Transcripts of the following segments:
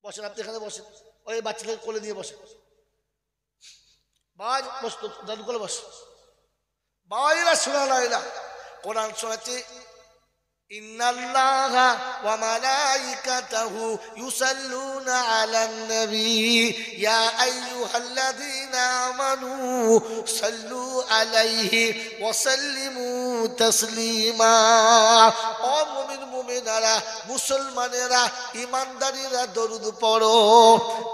বসেন, আপনি এখানে বসেন, ওই বাচ্চাদের কোলে নিয়ে বসেন। বাবা বসতো, দাদু কোলে বস। বাবাইরা শোনা, কোরআন শোনাচ্ছে ইন্নাল্লাহা ওয়া মালাইকাতাহু ইউসাল্লুনা আলান নবী ইয়া আইয়ুহাল্লাযীনা আমানু সাল্লু আলাইহি ওয়া সাল্লিমু তাসলিমা। ও মুমিন মুমিনারা, মুসলমানেরা, ইমানদারেরা দরুদ পড়ো।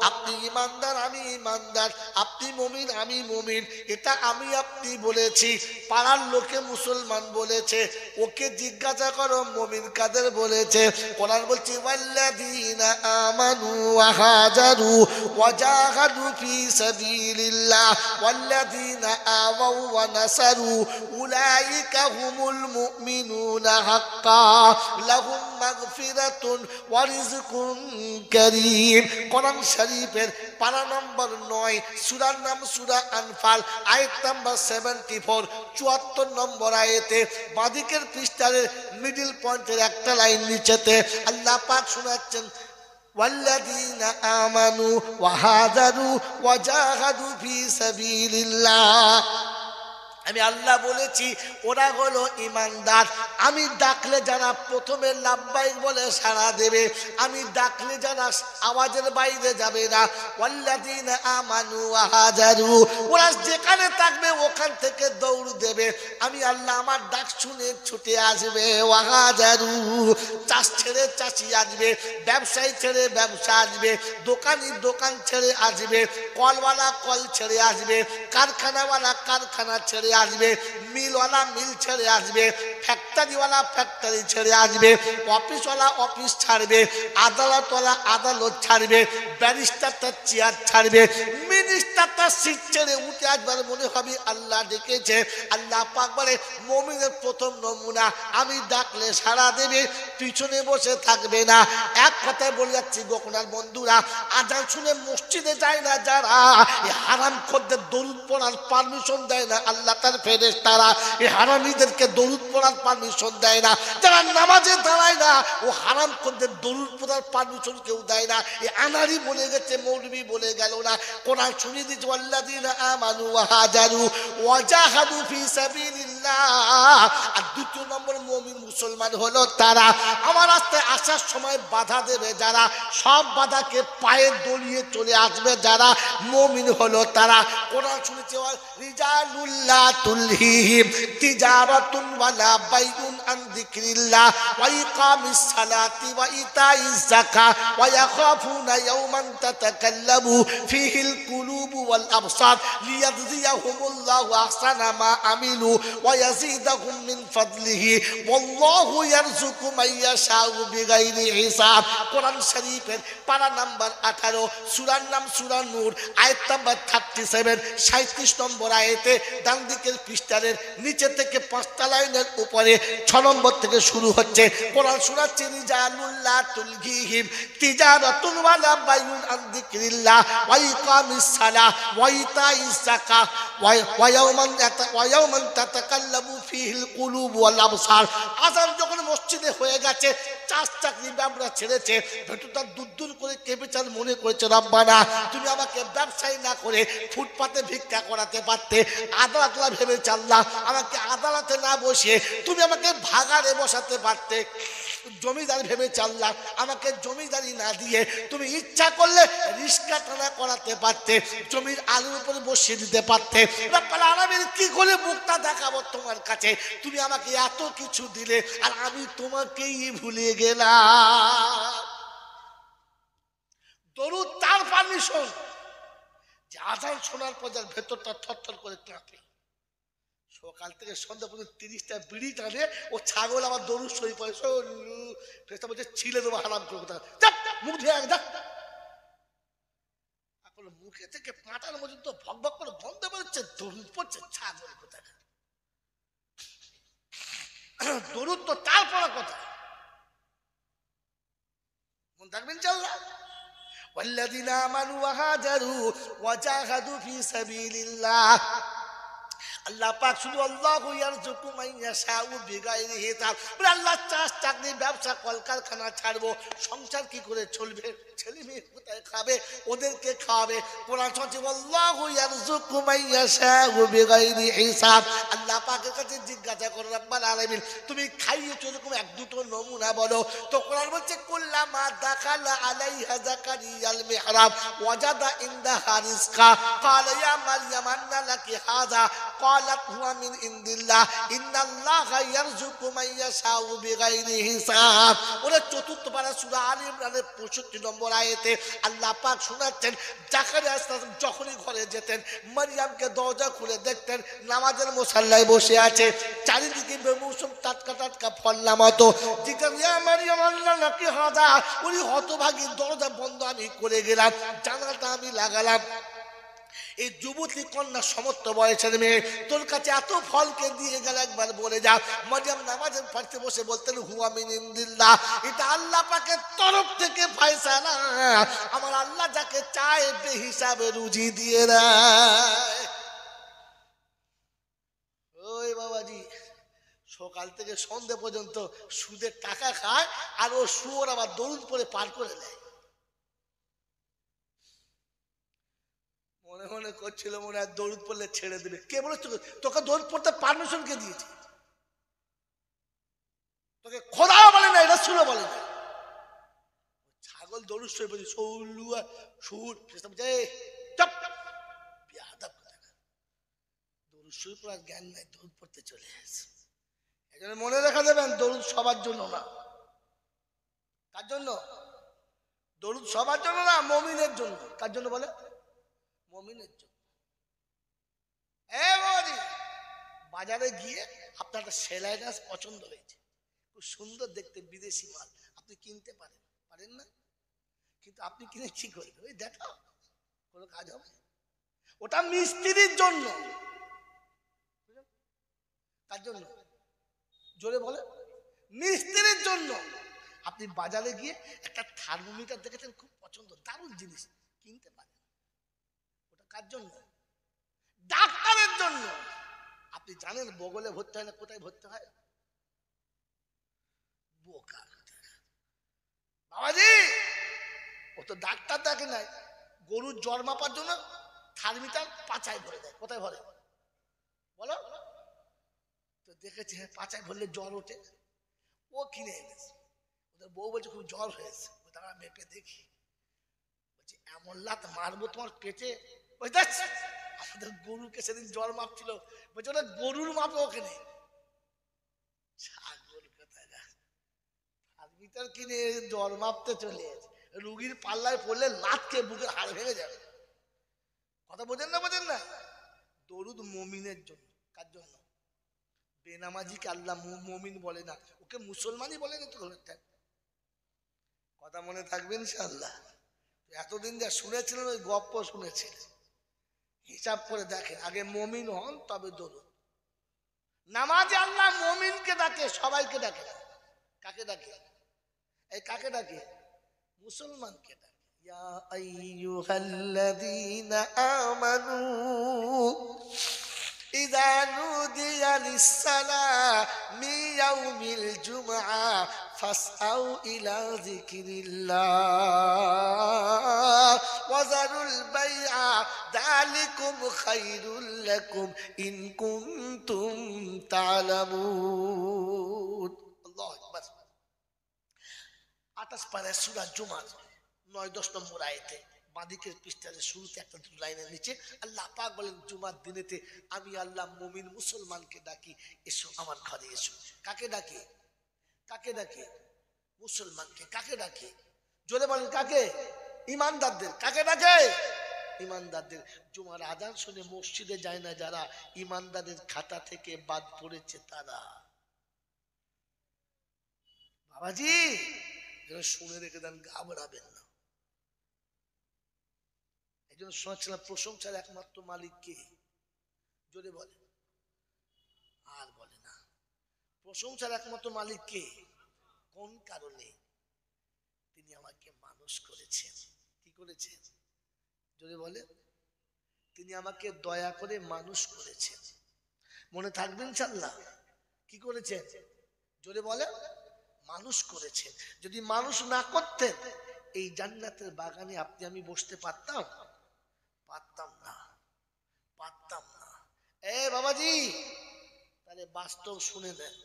আপনি ইমানদার, আমি ইমানদার, আপনি মুমিন, আমি মুমিন, এটা আমি আপনি বলেছি, পাড়ার লোকে মুসলমান বলেছে। ওকে জিজ্ঞাসা করো মুমিন কাদের বলেছে। কোরআন বলছে ওয়াল্লাযীনা আমানু ওয়া হাজারু ওয়া জাহাদু ফি সাবিলিল্লাহ ওয়াল্লাযীনা আওয়াউ ওয়া নাসারু উলাইকা হুমুল মুমিনুনা হাক্কান লাহুম মাগফিরাতুন ওয়া রিজকুন কারীম। কোরআন শরীফের পারা নম্বর 9, সূরার নাম সূরা আনফাল, আয়াত নাম্বার 74, 74 নম্বর আয়াতে বাদিকের পৃষ্ঠার মিডল পয়েন্টের একটা লাইন নিচেতে আল্লাহ পাক শোনাচ্ছেন ওয়াল্লাযীনা আমানু ওয়া হাজারু ওয়া জাহাদু ফি সাবিলিল্লাহ। আমি আল্লাহ বলেছি ওরা হলো ইমানদার। আমি ডাকলে যারা প্রথমে লাব্বাইক বলে সাড়া দেবে, আমি ডাকলে যারা আওয়াজের বাইরে যাবে না, ওয়াল্লাযীনা আমানু ওয়া হাজারু, ওরা যেখানে থাকবে ওখান থেকে দৌড় দেবে। আমি আল্লাহ আমার ডাক শুনে ছুটে আসবে। ওয়া হাজারু, চাষ ছেড়ে চাষি আসবে, ব্যবসায়ী ছেড়ে ব্যবসা আসবে, দোকানি দোকান ছেড়ে আসবে, কলওয়ালা কল ছেড়ে আসবে, কারখানাওয়ালা কারখানা ছেড়ে আসবে, মিলওয়ালা মিল ছেড়ে আসবে, ফ্যাক্টরিওয়ালা ফ্যাক্টরি ছেড়ে আসবে, অফিসওয়ালা অফিস ছাড়বে, আদালতওয়ালা আদালত ছাড়বে, ব্যারিস্টারটা চেয়ার ছাড়বে, মিনিস্টারটা সিট ছেড়ে উঠে আসবার মনে হবে আল্লাহ ডেকেছে। আল্লাহ পাক বলে মুমিনের প্রথম নমুনা, আমি ডাকলে সাড়া দেবে, পিছনে বসে থাকবে না। এক কথায় বলে যাচ্ছি গোকনার বন্ধুরা, আজান শুনে মসজিদে যায় না যারা, হারাম খোরদের দরুদ পড়ার পারমিশন দেয় না আল্লাহ তার ফেরেশতারা, এই হারামীদেরকে দরুদ পড়ার পারমিশন দেয় না। যারা নামাজে দাঁড়ায় না, ও হারাম খোরদের দরুদ পড়ার পারমিশন কেউ দেয় না। এই আনারি বলে গেছে, মৌলবি বলে গেল না। কোরআন শুনিয়ে দিচ্ছে ওয়াল্লাযীনা আমানু ওয়া হাজারু ওয়া জাহাদু ফি সাবিলিল্লাহ। আর দ্বিতীয় নম্বর মুমিন মুসলমান হলো তারা আমার রাস্তায় আসার সময় বাধা দেবে যারা, সব বাধাকে পায়ে দলিয়ে চলে আসবে যারা, মুমিন হলো তারা। কোরআন শুনেছে রিজালুল্লাহ তুলহিহিম তিজারাতুন ওয়ালা বাইউন আন যিকরিল্লাহ ওয়া ইকামিস সালাতি ওয়া ইতাইজ যাকাত ওয়া ইয়াখাফুনা ইয়াওমান তাতাকাল্লামু ফীহিল কুলুবু ওয়াল আবসার লিয়াজজিয়াহুমুল্লাহু আহসানা মা আমিলু ওয়া ইয়াজিদাহুম মিন ফাদলিহি ওয়াল্লাহু ইয়ারযুকু মান ইয়াশাউ বিগাইরি হিসাব। কোরআন শরীফের পারা নাম্বার 18, সূরার নাম সূরা নূর, আয়াত নাম্বার 37, 37 নম্বর আয়াতে ডান দিকের পৃষ্ঠারের নিচে থেকে 5টা লাইনের উপরে 6 নম্বর থেকে শুরু হচ্ছে। কোরআন শোনাচ্ছে রিজালুল্লাহ তুলহিহিম তিজারাতুন ওয়ালা বাইউন আন যিকরিল্লাহ ওয়া ইকামিস সালাহ ওয়া ইতাইজ যাকাত ওয়া ইয়াওমান তাতাকাল্লামু ফীহিল কুলুব ওয়াল আবসার। আযান যখন মসজিদে হয়ে গেছে, চাষ চাকরি ব্যবসা ছেড়েছে, ভেতরটা দূর করে কেঁপেচার মনে করেছে রব্বানা তুমি আমাকে ব্যবসায়ী না করে ফুটপাতে ভিক্ষা করাতে পারতে, আদালত ভেবে চাল্লাহ আমাকে আদালতে না বসে তুমি আমাকে ভাগাড়ে বসাতে পারতে, জমিদার ভেবে চাল্লাহ আমাকে জমিদারি না দিয়ে তুমি ইচ্ছা করলে রিস্কা টানা করাতে পারতে, জমির আলুর উপরে বসিয়ে দিতে পারতে। রব্বুল আলামিন কি করে মুখটা দেখাবো তোমার কাছে, তুমি আমাকে এত কিছু দিলে আর আমি তোমাকেই ভুলে গেলাম। দরুদ তার পারমিশন যে আজান শোনার পর যার ভেতরটা থরথর করে কাঁপে, সকাল থেকে সন্ধ্যা পর্যন্ত 30টা বিড়ি টানে, ও ছাগল আমার দরুদ শরীফ পড়ে, ফেরেশতা বলছে ছিলে দেবো হারাম করে কোথা, মুখ ধুয়ে এক দেখ, মুখে থেকে পাটার পর্যন্ত ভক ভক করে গন্ধ বেরোচ্ছে, দরুদ পড়ছে ছাগল কোথা। দরুদ তো তার পড়া কথা, মন থাকবেন ইনশাআল্লাহ। ওয়াল্লাযীনা আমানু ওয়া হাজারু ওয়া জাহাদু ফি সাবিলিল্লাহ। আল্লাহ পাক শুধু আল্লাহু ইয়ারযুকু মান ইয়াশাউ বিগাইরি হিসাব। আল্লাহ চাষ চাকরি ব্যবসা কলকারখানা ছাড়বো, সংসার কি করে চলবে, ছেলে মেয়ে কোথায় ওদেরকে খাওয়াবে। কোরআন শুনছে আল্লাহু ইয়ারযুকু মান ইয়াশাউ বিগাইরি হিসাব। আল্লাহ পাকের কাছে জিজ্ঞাসা করে রব্বুল আলামিন তুমি খাইয়েছো এরকম এক দুটো নমুনা বলো। তো কোরআন বলছে কুল্লামা দাখালা আলাইহা যাকারিয়াল মিহরাব ওয়াজাদা ইনদাহা রিজকা ক্বালা ইয়া মারইয়াম আন্না লাকি হাযা ক্বালাত হুয়া মিন ইনদিল্লাহ ইন্নাল্লাহা ইয়ারযুকু মান ইয়াশাউ বিগাইরি হিসাব। ওরা চতুর্থ পারা সূরা আলে ইমরানের 65 নম্বর আয়াতে আল্লাহ পাক শোনাচ্ছেন জাকারিয়া আলাইহিস যখনই ঘরে যেতেন মারইয়ামকে দরজা খুলে দেখতেন নামাজের মুসাল্লায় বসে আছে, চারিদিকে বেমৌসুম টাটকা টাটকা ফল নামাতো। জিজ্ঞাসা মারইয়াম আন্না লাকি হাযা, উনি হতভাগী দরজা বন্ধ আমি করে গেলাম, জানালাটা আমি লাগালাম। এই যুবতী কন্যা সমস্ত বয়সের মেয়ে তোর কাছে এত ফলকে দিয়ে গেল একবার বলে যা। মারইয়াম নামাজের পাশে বসে বলতেন হুয়া মিন ইনদিল্লাহ, এটা আল্লাহ পাকের তরফ থেকে ফয়সালা, আমার আল্লাহ যাকে চায় বেহিসাবে রুজি দিয়ে দেয়। ওই বাবাজি সকাল থেকে সন্ধ্যে পর্যন্ত সুদের টাকা খায় আর ও সুর আবার দরুদ পড়ে পার করে দেয়। মনে মনে করছিল মনে হয় দরুদ পড়লে ছেড়ে দেবে। কে বলেছে তোকে দরুদ পড়তে পারমিশন কে দিয়েছে? তোকে খোদাও বলে না, এটা সুরও বলে না। ছাগল দরুদ শুয়ে বলছি সৌলুয়া সুর দরুদ শুয়ে পড়ার জ্ঞান নাই, দরুদ পড়তে চলে আসে। এই জন্য মনে রাখা দেবেন দরুদ সবার জন্য না। কার জন্য? দরুদ সবার জন্য না, মুমিনের জন্য। কার জন্য বলে? মুমিনের জন্য। বাজারে গিয়ে আপনার একটা সেলাই গাছ পছন্দ হয়েছে, খুব সুন্দর দেখতে, বিদেশি মাল, আপনি কিনতে পারেন, পারেন না? কিন্তু আপনি কিনে কি করবেন? ওই দেখো কোনো কাজ হবে? ওটা মিস্ত্রির জন্য। কার জন্য? জোরে বলে। মিস্ত্রির জন্য। আপনি বাজারে গিয়ে একটা থার্মোমিটার দেখেছেন, খুব পছন্দ, দারুণ জিনিস, কিনতে পারেন। ওটা কার জন্য? ডাক্তারের জন্য। আপনি জানেন বগলে ভর্তি হয় না, কোথায় ভর্তি হয়? বোকা বাবাজি, ও তো ডাক্তার দেখে নাই, গরুর জ্বর মাপার জন্য থার্মিটার পাচায় ভরে দেয়। কোথায় ভরে বলো তো? দেখেছি পাচায় ভরলে জ্বর ওঠে, ও কিনে এনেছে। ওদের বউ বলছে খুব জ্বর হয়েছে, তারা মেপে দেখি, বলছে এমন লাত মারবো তোমার পেটে। আমাদের গরুকে সেদিন জ্বর মাপছিল, বলছে ওটা গরুর মাপে ওখানে। ছাগল কোথায় থার্মিটার কিনে জ্বর মাপতে চলে গেছে, রুগীর পাল্লায় পড়লে লাতকে বুকের হাড় ভেঙে যাবে। কথা বোঝেন না? বোঝেন না? দরুদ মুমিনের জন্য। কার জন্য? বেনামাজিকে আল্লাহ মুমিন বলে না, ওকে মুসলমানই বলে না। তো কথা মনে থাকবে ইনশাআল্লাহ। এতদিন যা শুনেছিলেন ওই গপ্প শুনেছিলেন, হিসাব করে দেখেন, আগে মুমিন হন তবে দরুদ। নামাজে আল্লাহ মুমিনকে ডাকে, সবাইকে ডাকে। কাকে ডাকে? এই কাকে ডাকে? মুসলমানকে ডাকে। ইয়া আইয়ুহাল্লাযীনা আমানু ইযা নুদিয়া লিস-সালামি ইয়াউমিল জুমআ ফাসআউ ইলা যিকরিল্লাহ ওয়া যারুল বাইআ যালিকুম খায়রুল লাকুম ইন কুনতুম তা'লামুন। আল্লাহু আকবার। 28 পারা সূরা জুমার 9-10 নম্বর আয়াতে বাদিকের পৃষ্ঠার শুরুতে একটা দুটো লাইনের নিচে আল্লাহ পাক বলেন জুমার দিনেতে আমি আল্লাহ মুমিন মুসলমানকে ডাকি, এসো আমার ঘরে এসো। কাকে ডাকে? কাকে ডাকে? মুসলমানকে। কাকে ডাকে? জোরে বলেন কাকে? ইমানদারদের। কাকে ডাকে? ইমানদারদের। জুমার আযান শুনে মসজিদে যায় না যারা, ইমানদারদের খাতা থেকে বাদ পড়েছে তারা। বাবাজি শুনে রেখে দেন, ঘাবড়াবেন না। এই জন্য শোনাচ্ছিলাম প্রশংসার একমাত্র মালিক কে? জোরে বলে। আর বলে না। প্রশংসার একমাত্র মালিক কে? কোন কারণে? তিনি আমাকে মানুষ করেছেন। কি করেছেন? জোরে বলে। তিনি আমাকে দয়া করে মানুষ করেছেন। মনে থাকবেন ইনশাআল্লাহ। কি করেছেন? জোরে বলে। মানুষ করেছেন। যদি মানুষ না করতেন এই জান্নাতের বাগানে আপনি আমি বসতে পারতাম? পারতাম না, পারতাম না। এ বাবাজি, তাহলে বাস্তব শুনে নেন,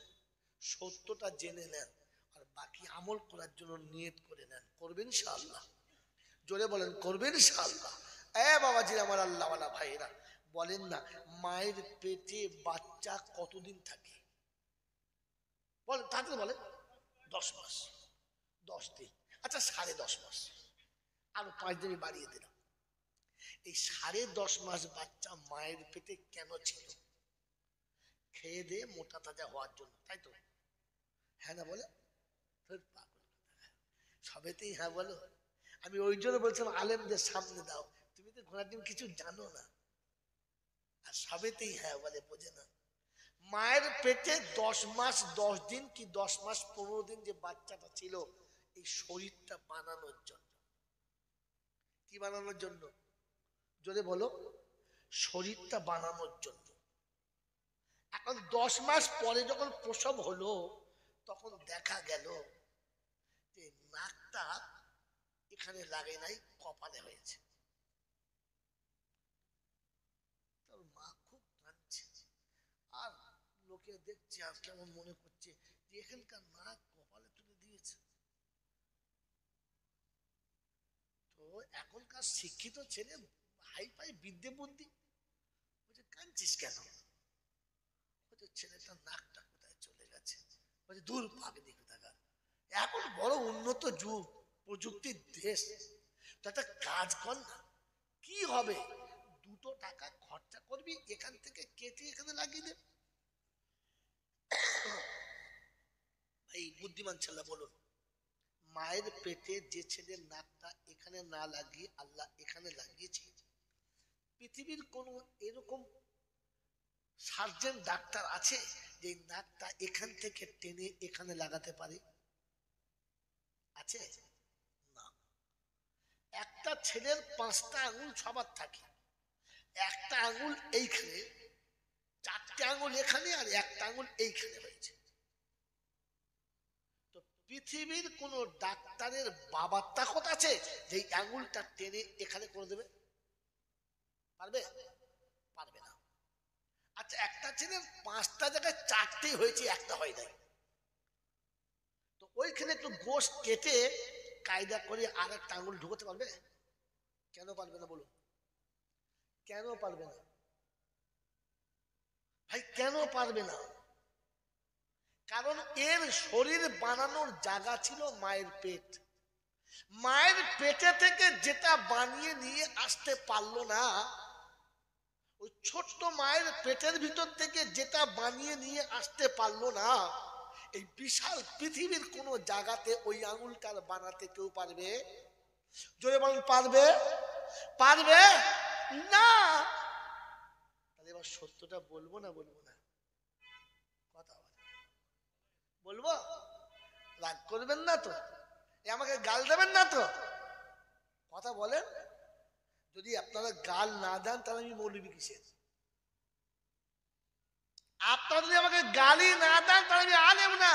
সত্যটা জেনে নেন, আর বাকি আমল করার জন্য নিয়ত করে নেন। করবেন ইনশাআল্লাহ? জোরে বলেন, করবেন ইনশাআল্লাহ? এ বাবাজি আমার আল্লাহওয়ালা ভাইরা, বলেন না, মায়ের পেটে বাচ্চা কতদিন থাকে? বলেন, থাকলে বলেন। 10 মাস, 10 দিন। আচ্ছা, 10.5 মাস, আরো 5 দিন বাড়িয়ে দিলাম। এই 10.5 মাস বাচ্চা মায়ের পেটে কেন ছিল? খেয়ে দিয়ে মোটা তাজা হওয়ার জন্য, তাই তো? হ্যাঁ না বলে? সবেতেই হ্যাঁ বলো। আমি ওই জন্য বলছিলাম আলেমদের সামনে দাও, তুমি তো ঘোড়ার ডিম কিছু জানো না, আর সবেতেই হ্যাঁ বলে, বোঝে না। মায়ের পেটে 10 মাস 10 দিন কি 10 মাস 15 দিন যে বাচ্চাটা ছিল, এই শরীরটা বানানোর জন্য। কি বানানোর জন্য? যদি বলো, শরীরটা বানানোর জন্য। এখন 10 মাস পরে যখন প্রসব হলো, তখন দেখা গেল যে নাকটা এখানে লাগে নাই, কপালে হয়েছে। তার মা খুব কাঁদছে, আর লোকে দেখছে, আর কেমন মনে করছে যে এখানকার নাক কপালে তুলে দিয়েছে। তো এখনকার শিক্ষিত ছেলে, হাই ফাই বিদ্যে বুদ্ধি, বলছে কাঁদছিস কেন? বলছে ছেলেটার নাকটা কোথায় চলে গেছে। বলছে দূর পাগলি কোথাকার, এখন বড় উন্নত যুগ, প্রযুক্তির দেশ, তো একটা কাজ কর না, কি হবে, 2 টাকা খরচা করবি, এখান থেকে কেটে এখানে লাগিয়ে দে। এই বুদ্ধিমান ছেলে বলুন, মায়ের পেটে যে ছেলের নাকটা এখানে না লাগিয়ে আল্লাহ এখানে লাগিয়েছে, পৃথিবীর কোন এরকম সার্জন ডাক্তার আছে যে নাকটা এখান থেকে টেনে এখানে লাগাতে পারে? আছে না। একটা ছেলের 5টা আঙুল সবার থাকে, একটা আঙুল এইখানে, 4টে আঙুল এখানে, আর একটা আঙুল এইখানে হয়েছে। তো পৃথিবীর কোন ডাক্তারের বাবার তাকত আছে যে আঙুলটা টেনে এখানে করে দেবে? পারবে? পারবে না। আচ্ছা, একটা ছেলের 5টা জায়গায় 4টে হয়েছে, একটা হয় নাই, তো ওইখানে একটু গোশ কেটে কায়দা করে আর একটা আঙুল ঢুকাতে পারবে? কেন পারবে না বলুন? কেন পারবে না ভাই, কেন পারবে না? কারণ এর শরীর বানানোর জায়গা ছিল মায়ের পেট। মায়ের পেটে থেকে যেটা বানিয়ে নিয়ে আসতে পারলো না, ওই ছোট্ট মায়ের পেটের ভিতর থেকে যেটা বানিয়ে নিয়ে আসতে পারলো না, এই বিশাল পৃথিবীর কোন জায়গাতে ওই আঙুলটার বানাতে কেউ পারবে? জোরে বলেন, পারবে? পারবে না। তাহলে এবার সত্যটা বলবো না বলবো না? কথা বলবো? রাগ করবেন না তো? আমাকে গাল দেবেন না তো? কথা বলেন। যদি আপনারা গাল না দেন তাহলে আমি মৌলবি কিসের? আপনারা যদি আমাকে গালি না দেন তাহলে আমি আলেম না।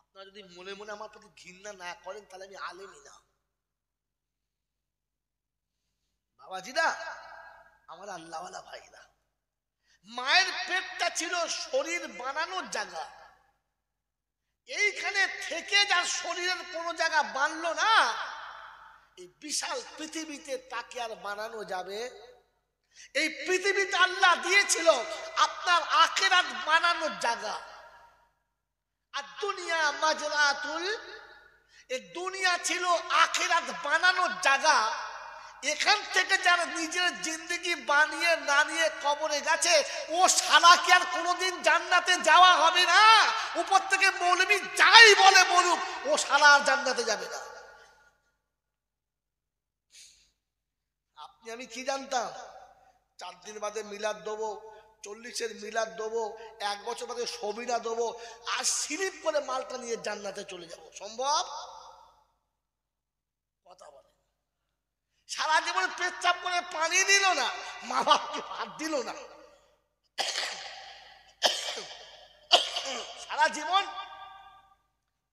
আপনারা যদি মনে মনে আমার প্রতি ঘৃণা না করেন তাহলে আমি আলেমই না। বাবাজিরা, আমার আল্লাহওয়ালা ভাইরা, মায়ের পেটটা ছিল শরীর বানানোর জায়গা। এইখানে থেকে যার শরীরের কোন জায়গা বানলো না, এই বিশাল পৃথিবীতে তাকে আর বানানো যাবে? এই পৃথিবীতে আল্লাহ দিয়েছিল আপনার আখিরাত বানানোর জায়গা। আর দুনিয়া মাজরাতুল, এই দুনিয়া ছিল আখিরাত বানানোর জায়গা। এখান থেকে যারা নিজের জিন্দগি বানিয়ে না নিয়ে কবরে গেছে, ও শালা কি আর কোনোদিন জান্নাতে যাওয়া হবে না? উপর থেকে মৌলবি যাই বলে বলুক, ও শালা আর জান্নাতে যাবে না। আপনি আমি কি জানতাম 4 দিন বাদে মিলাদ দেবো, 40-এর মিলাদ দেবো, 1 বছর বাদে সবিনা দেবো, আর স্লিপ করে মালটা নিয়ে জান্নাতে চলে যাব? সম্ভব? কথা বলে। সারা জীবন পেচ্ছাপ করে পানি দিল না, মা বাপকে ভাত দিল না, সারা জীবন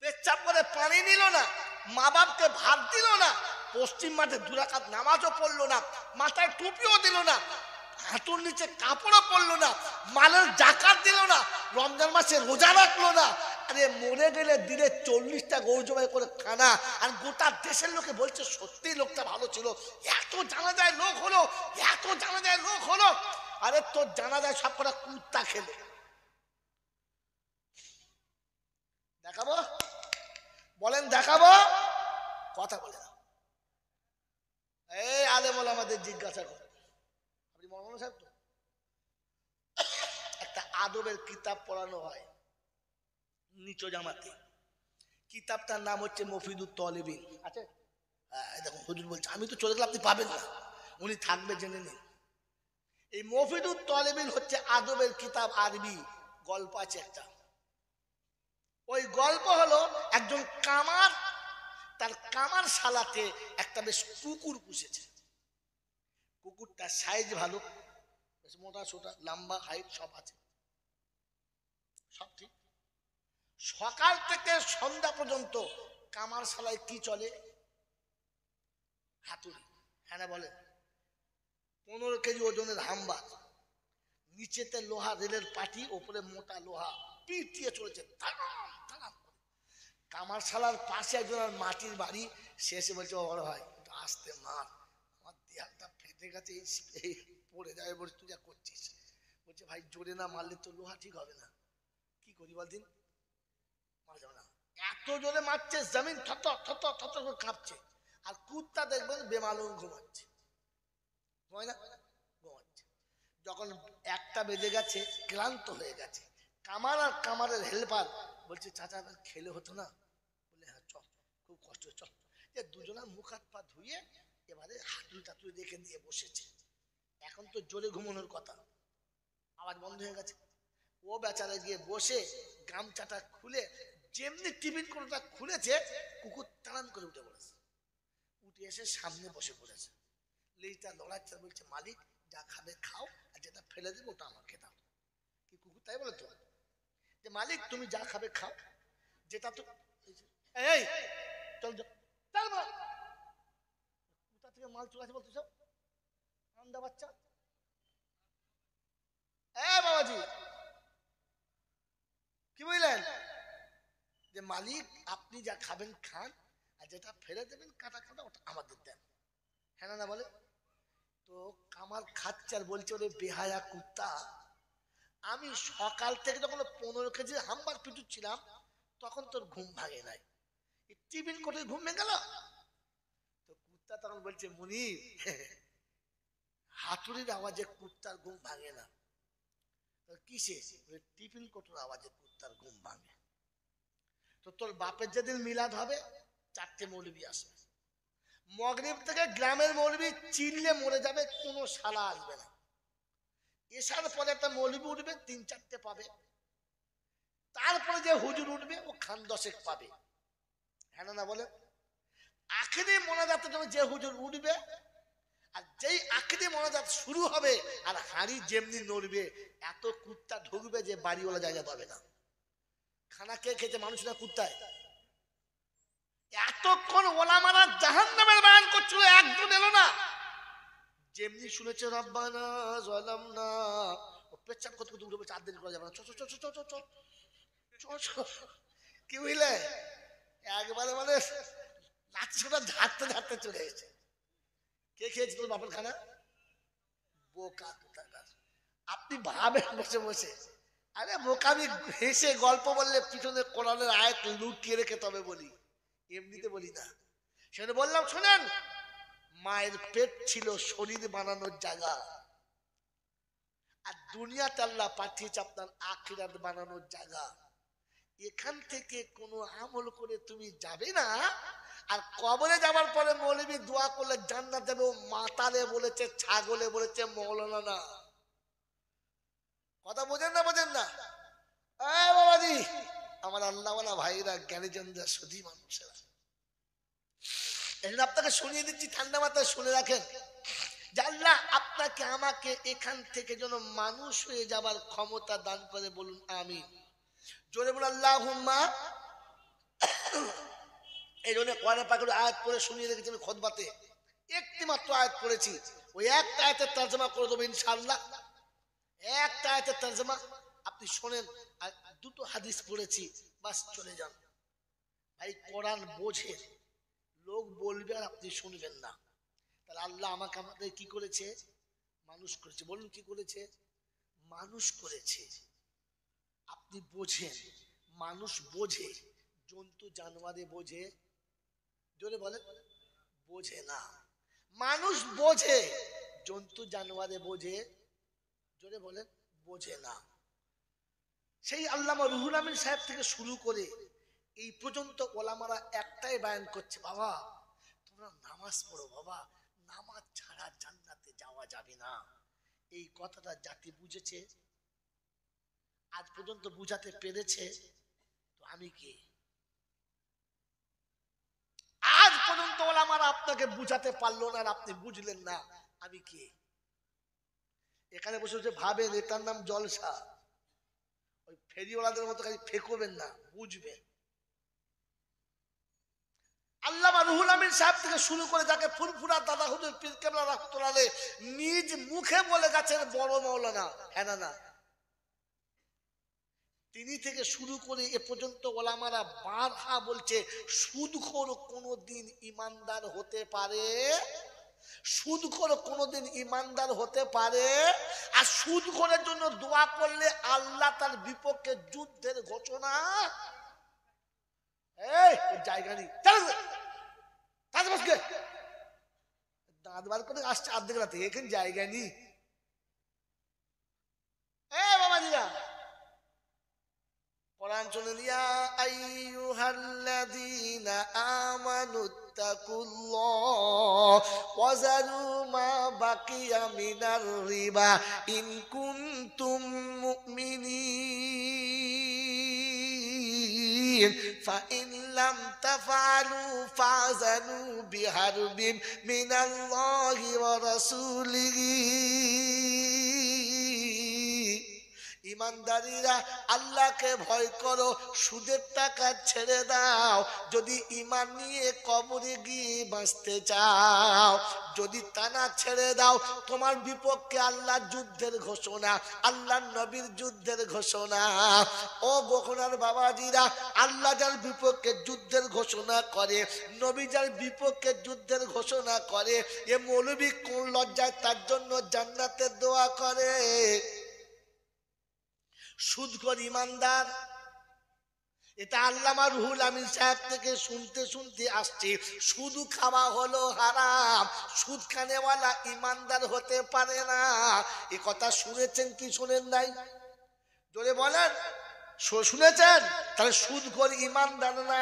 পেচ্ছাপ করে পানি নিল না, মা বাপকে ভাত দিল না, পশ্চিম মাঠে 2 রাকাত নামাজও পড়লো না, মাথায় টুপিও দিল না, হাঁটুর নিচে কাপড়ও পরলো না, মালের জাকাত দিল না, রমজান মাসে রোজা রাখলো না। আরে মরে গেলে দিনে 40টা গরু জবাই করে খানা, আর গোটা দেশের লোকে বলছে সত্যি লোকটা ভালো ছিল, এত জানাজায় লোক হলো, এত জানাজায় লোক হলো। আরে তোর জানাজায় সব কটা কুত্তা খেলে। দেখাবো? বলেন দেখাবো? কথা বলে না। এই আলেম ওলামাদের জিজ্ঞাসা করো, আপনি মৌলানা সাহেব তো, একটা আদবের কিতাব পড়ানো হয় নিচু জামাতে, কিতাবটার নাম হচ্ছে মফিদুত তলিবিন। আছে? দেখুন হুজুর বলছে, আমি তো চলে গেলে আপনি পাবেন না, উনি থাকবে, জেনে নিন। এই মফিদুত তলিবিন হচ্ছে আদবের কিতাব, আরবি গল্প আছে একটা। ওই গল্প হলো একজন কামার, তার কামার শালাতে একটা বেশ কুকুর পুষেছে। কুকুরটার সাইজ ভালো, বেশ মোটা সোটা, লম্বা, হাইট সব আছে, সব ঠিক। সকাল থেকে সন্ধ্যা পর্যন্ত কামার শালায় কি চলে? হাতুড়ি। হ্যাঁ না বলে? 15 কেজি ওজনের হাম্বা, নিচেতে লোহা রেলের পাটি, ওপরে মোটা লোহা, পিটিয়ে চলেছে তাড়াম তাড়াম। কামার শালার পাশে একজন মাটির বাড়ি, সে এসে বলছে, বড় ভাই একটু আস্তে মার, আমার দেহালটা ফেটে গেছে, এই পড়ে যাবে, বলছে তুই যা করছিস। বলছে ভাই জোরে না মারলে তো লোহা ঠিক হবে না, কি করি বলদিন? মারা যাবে না, এত জোরে মারছে, জমিন থর থর থর করে কাঁপছে। আর কুত্তা দেখবেন বেমালুম ঘুমাচ্ছে, ঘুমায় না? ঘুমাচ্ছে। যখন 1টা বেজে গেছে, ক্লান্ত হয়ে গেছে, কামার আর কামারের হেল্পার বলছে, চাচা খেলে হতো না? বলে হ্যাঁ চল, খুব কষ্ট, চল। যে দুজনা মুখ হাত পা ধুয়ে এবারে হাতুড়ি টাতুড়ি রেখে দিয়ে বসেছে। এখন তো জোরে ঘুমানোর কথা, আওয়াজ বন্ধ হয়ে গেছে। ও বেচারা গিয়ে বসে গামছাটা খুলে, যেমনি টিফিন কোনটা খুলেছে, কুকুর তাড়ান করে উঠে পড়েছে, উঠে এসে সামনে বসে পড়েছে, লেজটা লড়াচ্ছে, বলছে মালিক যা খাবে খাও, আর যেটা ফেলে দেবো ওটা আমাকে দাও। কি কুকুর তাই বলে তো, যে মালিক তুমি যা খাবে খাও, যেটা তো এই চল চল, কোথা থেকে মাল চলে আসে বলতো সব আন্দা বাচ্চা। বাবাজি কি বুঝলেন? যে মালিক আপনি যা খাবেন খান, আর যেটা ফেলে দেবেন কাটা কাটা ওটা আমাদের দেন। হ্যাঁ না বলে? তো কামার খাচ্ছে আর বলছে, ওরে বেহায়া কুত্তা, আমি সকাল থেকে যখন 15 কেজি হাম্বার পিটুচ্ছিলাম তখন তোর ঘুম ভাঙে নাই, টিফিন কোটে ঘুম ভেঙে গেল। তো কুত্তা তখন বলছে, মুনির হাতুড়ির আওয়াজে কুত্তার ঘুম ভাঙে না, কিসে? টিফিন কোটোর আওয়াজে কুত্তার ঘুম ভাঙে। তো তোর বাপের যেদিন মিলাদ হবে 4টে মৌলবি আসবে, মগরিব থেকে গ্রামের মৌলবি চিল্লে মরে যাবে, কোনো শালা আসবে না। এসার পরে একটা মৌলবি উঠবে, 3-4টে পাবে, তারপরে যে হুজুর উঠবে ও খান 10 পাবে। হ্যাঁ না বলে? আখিরি মোনাজাতের জন্য যে হুজুর উঠবে, আর যেই আখিরি মোনাজাত শুরু হবে আর হাড়ি যেমনি নড়বে, এত কুত্তা ঢুকবে যে বাড়িওয়ালা জায়গা পাবে না। খানা কে খেতে? মানুষ না কুত্তায়? এতক্ষণ ওলামারা জাহান্নামের বয়ান করছিল, একজন এলো না। যেমনি শুনেছে রব্বানা যালামনা, ও পেচ্ছাপ করতে করতে উঠে বলছে আর দেরি করা যাবে না, চ চ চ চ চ চ চ। কি বুঝলে? একবারে মানে লাঠিটা ঝাড়তে ঝাড়তে চলে এসেছে। কে খেয়েছে তোর বাপের খানা? বোকা কোথাকার। আপনি ভাবেন বসে বসে, আরে বোকামি হেসে গল্প বললে পিছনে কোরআনের আয়াত লুকিয়ে রেখে তবে বলি, এমনিতে বলি না। সেটা বললাম শোনেন, মায়ের পেট ছিল শরীর বানানোর জায়গা, আর দুনিয়াতে আল্লাহ পাঠিয়েছে আপনার আখিরাত বানানোর জায়গা। এখান থেকে কোনো আমল করে তুমি যাবে না, আর কবরে যাবার পরে মৌলবি দোয়া করলে জান্নাত যাবে। ও মাতালে বলেছে, ছাগলে বলেছে, মৌলানা না। কথা বোঝেন না? বোঝেন না? বাবাজি আমার আল্লাহওয়ালা ভাইরা, জ্ঞানীজনরা, সুধী মানুষেরা, এজন্য আপনাকে শুনিয়ে দিচ্ছি, ঠান্ডা মাথায় শুনে রাখেন যে আল্লাহ আপনাকে আমাকে এখান থেকে যেন মানুষ হয়ে যাবার ক্ষমতা দান করে। বলুন আমিন। জোরে বলুন আল্লাহুম্মা এই জন্য কোরআন পাকের আয়াত পড়ে শুনিয়ে রেখেছেন খুতবাতে, একটি মাত্র আয়াত পড়েছি, ওই একটা আয়াতের তরজমা করে দেবো ইনশাআল্লাহ। একটা আয়াতের তরজমা আপনি শোনেন, আর দুটো হাদিস পড়েছি, বাস চলে যান। ভাই কোরআন বোঝে, লোক বলবে আর আপনি শুনবেন না। তাহলে আল্লাহ আমাকে আমাদের কি করেছে? মানুষ করেছে। বলুন কি করেছে? মানুষ করেছে। আপনি বোঝেন, মানুষ বোঝে, জন্তু জানোয়ারে বোঝে? জোরে বলেন, বোঝে না। মানুষ বোঝে, জন্তু জানোয়ারে বোঝে? জোরে বলেন, বোঝে না। সেই আল্লামা রুহুল আমিন সাহেব থেকে শুরু করে এই পর্যন্ত ওলামারা একটাই বায়ান করছে, বাবা তোমরা নামাজ পড়ো, বাবা নামাজ ছাড়া জান্নাতে যাওয়া যাবে না। এই কথাটা জাতি বুঝেছে, আজ পর্যন্ত বুঝাতে পেরেছে? তো আমি কে? আজ পর্যন্ত ওলামারা আপনাকে বুঝাতে পারলো না, আর আপনি বুঝলেন না, আমি কে? এখানে বসে বসে ভাবেন এটার নাম জলসা। ওই ফেরিওয়ালাদের মতো খালি ফেকবেন না, বুঝবেন। আল্লামা রুহুল আমিন সাহেব থেকে শুরু করে যাকে ফুরফুরা দাদা হুজুর পীর কেবলা রাহমাতুল্লাহ আলাইহি নিজ মুখে বলে গেছেন বড় মাওলানা, হ্যাঁ না, তিনি থেকে শুরু করে এ পর্যন্ত ওলামারা বারহা বলছে সুদখোর কোনোদিন ইমানদার হতে পারে, সুদখোর কোনোদিন ইমানদার হতে পারে। আর সুদখোরের জন্য দোয়া করলে আল্লাহ তার বিপক্ষে যুদ্ধের ঘোষণা। এই জায়গা নেই, দাঁত বার করে আসছে আর্ধেক রাতে, এখানে জায়গা নেই। বাবাজিরা কোরআন শুনেন, ইয়া আইয়ুহাল্লাযীনা আমানুত্তাকুল্লাহ ওয়া যারু মা বাকিয়া মিনার রিবা ইন কুনতুম মুমিনিন ফাইন লাম তাফআলু ফাযানু বিহারবিন মিনাল্লাহি ওয়া রাসূলিহি। ইমানদারিরা আল্লাহকে ভয় করো, সুদের টাকা ছেড়ে দাও যদি ঈমান নিয়ে কবরে গিয়ে বাঁচতে চাও। যদি তা না ছেড়ে দাও, তোমার বিপক্ষে আল্লাহর যুদ্ধের ঘোষণা, আল্লাহর নবীর যুদ্ধের ঘোষণা। ও বখনার বাবাজিরা, আল্লাহ যার বিপক্ষে যুদ্ধের ঘোষণা করে, নবী যার বিপক্ষে যুদ্ধের ঘোষণা করে, এ মৌলবী কোন লজ্জায় তার জন্য জান্নাতের দোয়া করে? সুদখোর ইমানদার, এটা আল্লামা রুহুল আমিন সাহেব থেকে শুনতে শুনতে আসছে। সুদ খাওয়া হলো হারাম, সুদ খানেওয়ালা ইমানদার হতে পারে না। এ কথা শুনেছেন কি শুনেন নাই? জোরে বলেন, শুনেছেন? তাহলে সুদখোর ইমানদার না।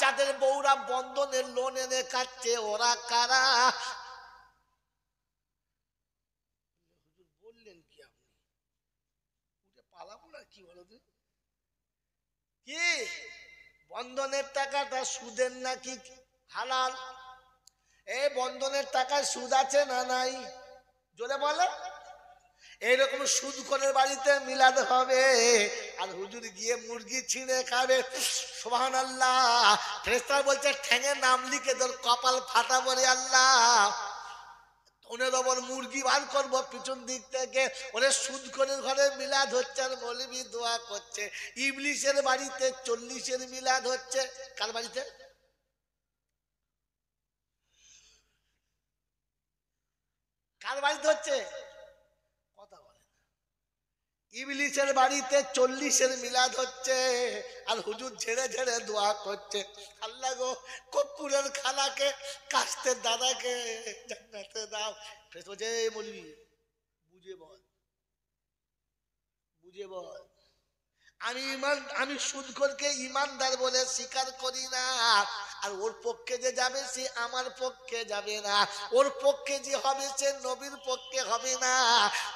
যাদের বউরা বন্ধনের লোন এনে কাটছে, ওরা কারা? বললেন কি আপনি? উঠে পালাবো না কি বলো তো? কি বন্ধনের টাকাটা সুদের নাকি হালাল? এই বন্ধনের টাকায় সুদ আছে না নাই? জোরে বলে। এইরকম সুদখোরের বাড়িতে মিলাদ হবে, আর হুজুর গিয়ে মুরগি ছিঁড়ে খাবে। সুবহানাল্লাহ। ফেরেশতারা বলছে ঠ্যাঙে নাম লিখে তোর কপাল ফাটাবো রে আল্লাহ। মুরগি বার করবো পিছন দিক থেকে। ওরে সুদখোরের ঘরে মিলাদ হচ্ছে আর মৌলবি দোয়া করছে। ইবলিসের বাড়িতে 40-এর মিলাদ হচ্ছে। কার বাড়িতে? কার বাড়িতে হচ্ছে? কথা বলে। ইবলিসের বাড়িতে 40-এর মিলাদ হচ্ছে, আর হুজুর ঝেড়ে ঝেড়ে দোয়া করছে, আল্লাহ গো কপ্পুরের খালাকে, কাস্তের দাদাকে জান্নাতে দাও। বলছে মৌলবি বুঝে বল, বুঝে বল। আমি সুদখোরকে ইমানদার বলে স্বীকার করি না। আর ওর পক্ষে যে যাবে সে আমার পক্ষে যাবে না, ওর পক্ষে যে হবে সে নবীর পক্ষে হবে না।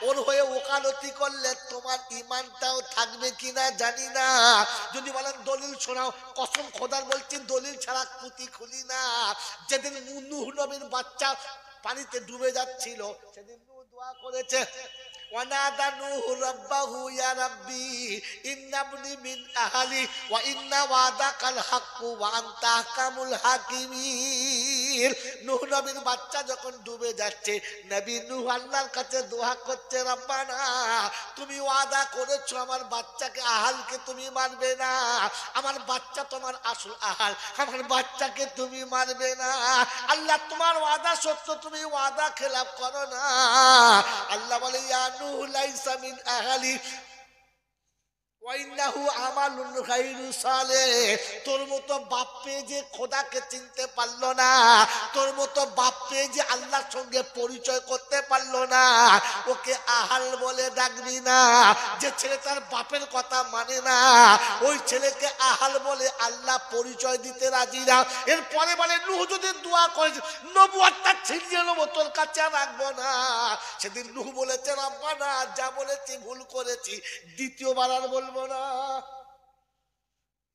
ওর হয়ে ওকালতি করলে তোমার ইমানটাও থাকবে কিনা জানি না। যদি বলেন দলিল শোনাও, কসম খোদার বলছি দলিল ছাড়া পুঁতি খুলি না। যেদিন নূহ নবীর বাচ্চা পানিতে ডুবে যাচ্ছিল, সেদিন নূহ দোয়া করেছে, ওয়ানাদা নূহু রাব্বাহু ইয়া রাব্বি ইন্নাবনি মিন আহলি ওয়া ইন্না ওয়াদাকাল হাক্কু ওয়া আনতা আহকামুল হাকিমিন। নূহ নবীর বাচ্চা যখন ডুবে যাচ্ছে, নবী নূহ আল্লাহর কাছে দোয়া করছে, রব্বানা তুমি ওয়াদা করেছো আমার বাচ্চাকে আহালকে তুমি মারবে না, আমার বাচ্চা তোমার আসল আহাল, আমার বাচ্চাকে তুমি মারবে না। আল্লাহ তোমার ওয়াদা সত্য, তুমি ওয়াদা খেলাফ করো না। আল্লাহ বলে ইয়া নূহ লাইসা মিন আহলি তোর মতো বাপ পেয়ে যে খোদাকে চিনতে পারলো না, তোর মতো বাপ পেয়ে যে আল্লাহর সঙ্গে পরিচয় করতে পারলো না, ওকে আহাল বলে ডাকবি না। যে ছেলে তার বাপের কথা মানে না, ওই ছেলেকে আহাল বলে আল্লাহ পরিচয় দিতে রাজি না। এরপরে বলে নূহ যদি দোয়া করে নবুয়তটা ছিনিয়ে নেবো, তোর কাছে রাখবো না। সেদিন নূহ বলেছে, রব্বানা যা বলেছি ভুল করেছি, দ্বিতীয়বার আর বলবো না।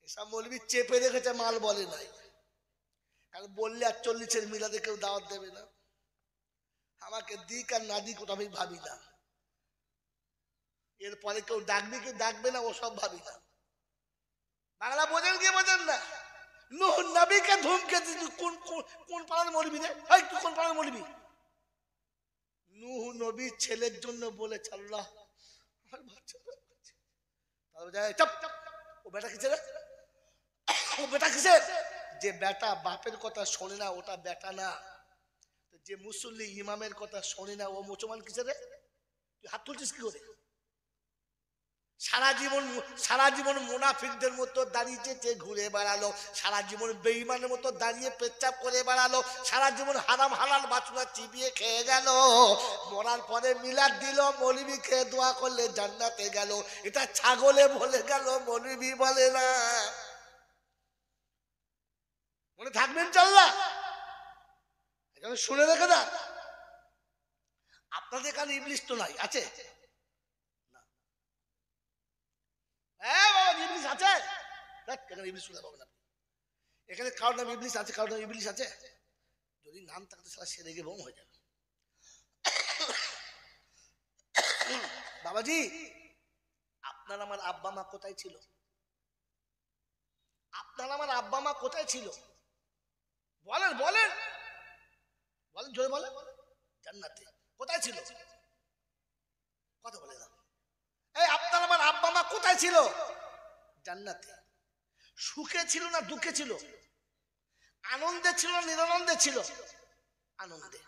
এসব মৌলবি চেপে রেখেছে, মাল বলে নাই, কারণ বললে ৪৪-এর মিলাদে কেউ দাওয়াত দেবে না। আমাকে দিক আর না দিক ওটা আমি ভাবি না, এরপরে কেউ ডাকবে কি ডাকবে না ওসব ভাবি না। বাংলা বোঝেন কি বোঝেন না? নূহ নবীকে ধমকে দিল, কোন কোন পাড়ার মৌলবি রে, এই তুই কোন পাড়ার মৌলবি? নূহ নবী ছেলের জন্য বলেছে, আল্লাহ আমার বাচ্চা ও বেটা কিসের, ও বেটা কিসের? যে বেটা বাপের কথা শোনে না ওটা বেটা না, যে মুসল্লি ইমামের কথা শোনে না ও মুসলমান কিসের? তুই হাত তুলছিস কি করে? সারা জীবন মুনাফিকদের মতো দাঁড়িয়ে ঘুরে বেড়ালো, সারা জীবন বেঈমানের মতো দাঁড়িয়ে পেচ্ছাপ করে বেড়ালো, সারা জীবন হারাম হালাল বাছুরা চিবিয়ে খেয়ে গেল, মরার পরে মিলাদ দিল, মৌলবি খেয়ে দোয়া করলে জান্নাতে গেল। এটা ছাগলে বলে গেল, মৌলবি বলে না। মনে থাকবেন চল্লা, শুনে রেখে না। আপনাদের এখানে ইবলিস তো নাই, আছে? এখানে কারোর নাম ইবলিস আছে, কারোর নাম ইবলিস আছে? যদি নাম থাকতে সারা সেরে গিয়ে বোম হয়ে যাবে। বাবাজি, আপনার আমার আব্বা মা কোথায় ছিল? আপনার আমার আব্বা মা কোথায় ছিল? বলেন বলেন বলেন, জোরে বলেন। জান্নাতে। কোথায় ছিল? কথা বলে না। এই আপনার আমার আব্বা মা কোথায় ছিল? জান্নাতে। সুখে ছিল না দুঃখে ছিল? আনন্দে ছিল নিরানন্দে ছিল? আনন্দে।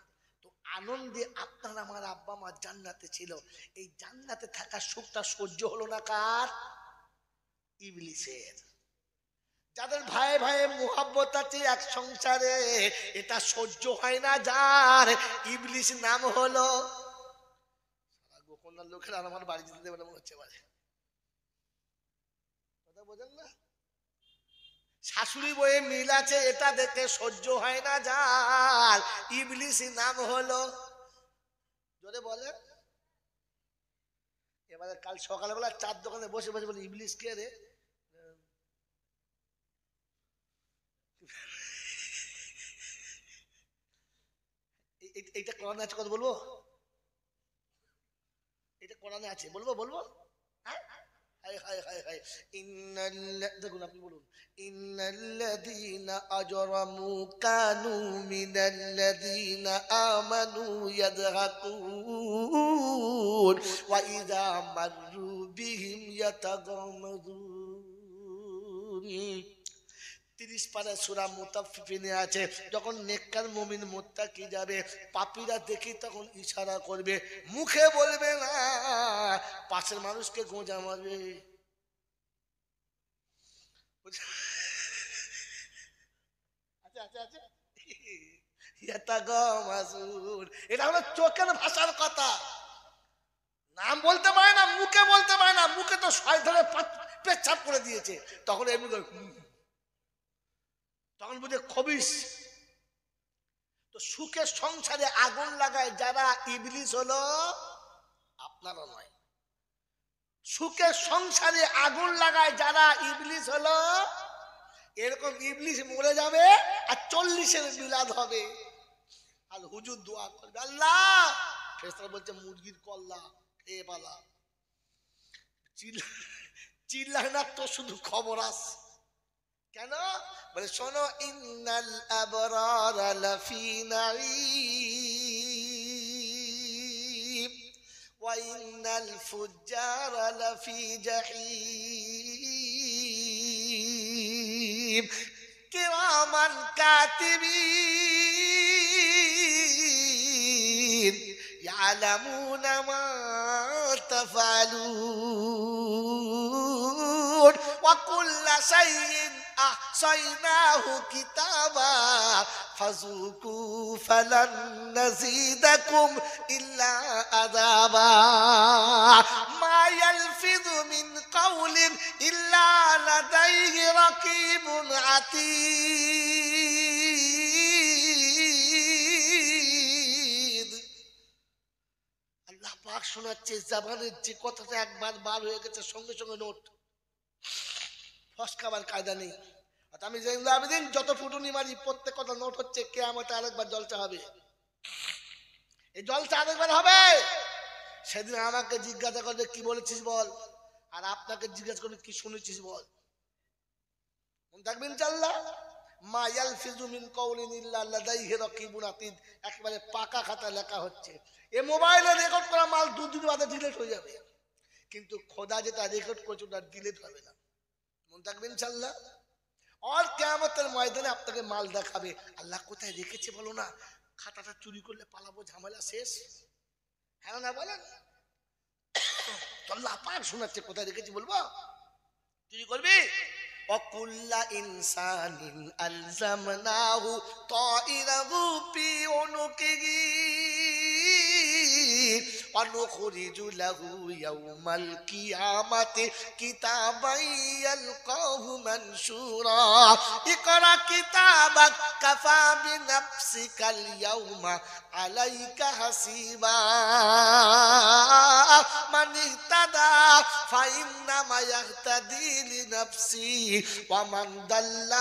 তো আনন্দে আপনার আমার আব্বা মা জান্নাতে ছিল। এই জান্নাতে থাকা সুখটা সহ্য হলো না কার? ইবলিসের। যাদের ভাই ভাই মুহাব্বত আছে এক সংসারে, এটা সহ্য হয় না যার, ইবলিস নাম হলো। গোকর্ণার লোকেরা আমার বাড়ি যেতে দেবে না মনে হচ্ছে। কথা বোঝেন না? শাশুড়ি বইয়ে মিল আছে, এটা দেখে সহ্য হয় না যার, ইবলিস নাম হলো। জোরে বলে। এবারে কাল সকালবেলা চার দোকানে বসে বসে বলে, ইবলিস কে রে? এইটা কোরআনে আছে, কথা বলবো? এটা কোরআনে আছে, বলবো বলবো? দেখুন আপনি বলুন, ইন্নাল্লাযীনা আজরামু কানু মিনাল্লাযীনা আমানু ইয়াযহাকুন ওয়া ইযা মাররু বিহিম ইয়াতাগামাযুন। 30 পারা সূরা মুতাফফিফিনে আছে, যখন নেককার মুমিন মুত্তাকি যাবে, পাপীরা দেখি তখন ইশারা করবে, মুখে বলবে না, পাশের মানুষকে গোঁজা মারবে। এটা হলো চোখের ভাষার কথা। নাম বলতে পারে না, মুখে বলতে পারে না, মুখে তো শয়তানে পেচ্ছাপ করে দিয়েছে, তখন এমনি তখন বুঝে খবিস। তো সুখের সংসারে আগুন লাগায় যারা, ইবলিস হলো আপনারা নয়। সুখের সংসারে আগুন লাগায় যারা, ইবলিস হলো। এরকম ইবলিস মরে যাবে আর 40-এর মিলাদ হবে। আর হুজুর দোয়া করবে, আল্লাহ, ফেরেশতারা বলছে মুরগির কল্লা খেয়ে পালা। চিল্লায় না তো, শুধু খবর আসে। কেন বলে শোনো, ইন্নাল আবরারা লাফি নাঈম ওয়া ইন্নাল ফুজ্জারা লাফি জাহিম কিরামান কাতিবিন ইয়ালামুনা মা তাফআলুন ওয়া কুল্লা শাইইন أحصيناه كتابا فذوقوا فلن نزيدكم إلا عذابا ما يلفظ من قول إلا لديه رقيب عتيد আল্লাহ পাক শোনাচ্ছে, জবানের যে কথাটা একবার বার হয়ে গেছে সঙ্গে সঙ্গে নোট, ফসকাবার কায়দা নেই। আমি দিন যত ফুটুনি মারি প্রত্যেক কথা নোট হচ্ছে। কিয়ামতে আরেকবার জলসা হবে, এই জলসা আরেকবার হবে। সেদিন আমাকে জিজ্ঞাসা করবে কি বলেছিস বল, আর আপনাকে জিজ্ঞাসা করবে কি শুনেছিস বল। মনে থাকবে ইনশাআল্লাহ। মা ইয়ালফিজু মিন কাউলিন ইল্লা লাদাইহি রাকিবুন আতীদ, একেবারে পাকা খাতা লেখা হচ্ছে। এই মোবাইলে রেকর্ড করা মাল 2 দিন বাদে ডিলিট হয়ে যাবে, কিন্তু খোদা যেটা রেকর্ড করছে ওটা ডিলিট হবে না। মনে থাকবে ইনশাআল্লাহ। আর কিয়ামতের ময়দানে আপনাকে মাল দেখাবে, আল্লাহ কোথায় রেখেছে বলো না, খাতাটা চুরি করলে পালাবো, ঝামেলা শেষ। হ্যাঁ না বলেন? আল্লাহ পাক শোনাচ্ছে কোথায় রেখেছি, বলবো চুরি করবি। ওয়াকুল্লা ইনসানিন আলজামনাহু তাইরাহু ফি উনুকিহি ونخرج له يوم القيامة كتابا يلقاه منشورا اقرأ كتابك كفى بنفسك اليوم عليك حسيبا من اهتدى فإنما يهتدي لنفسه ومن ضل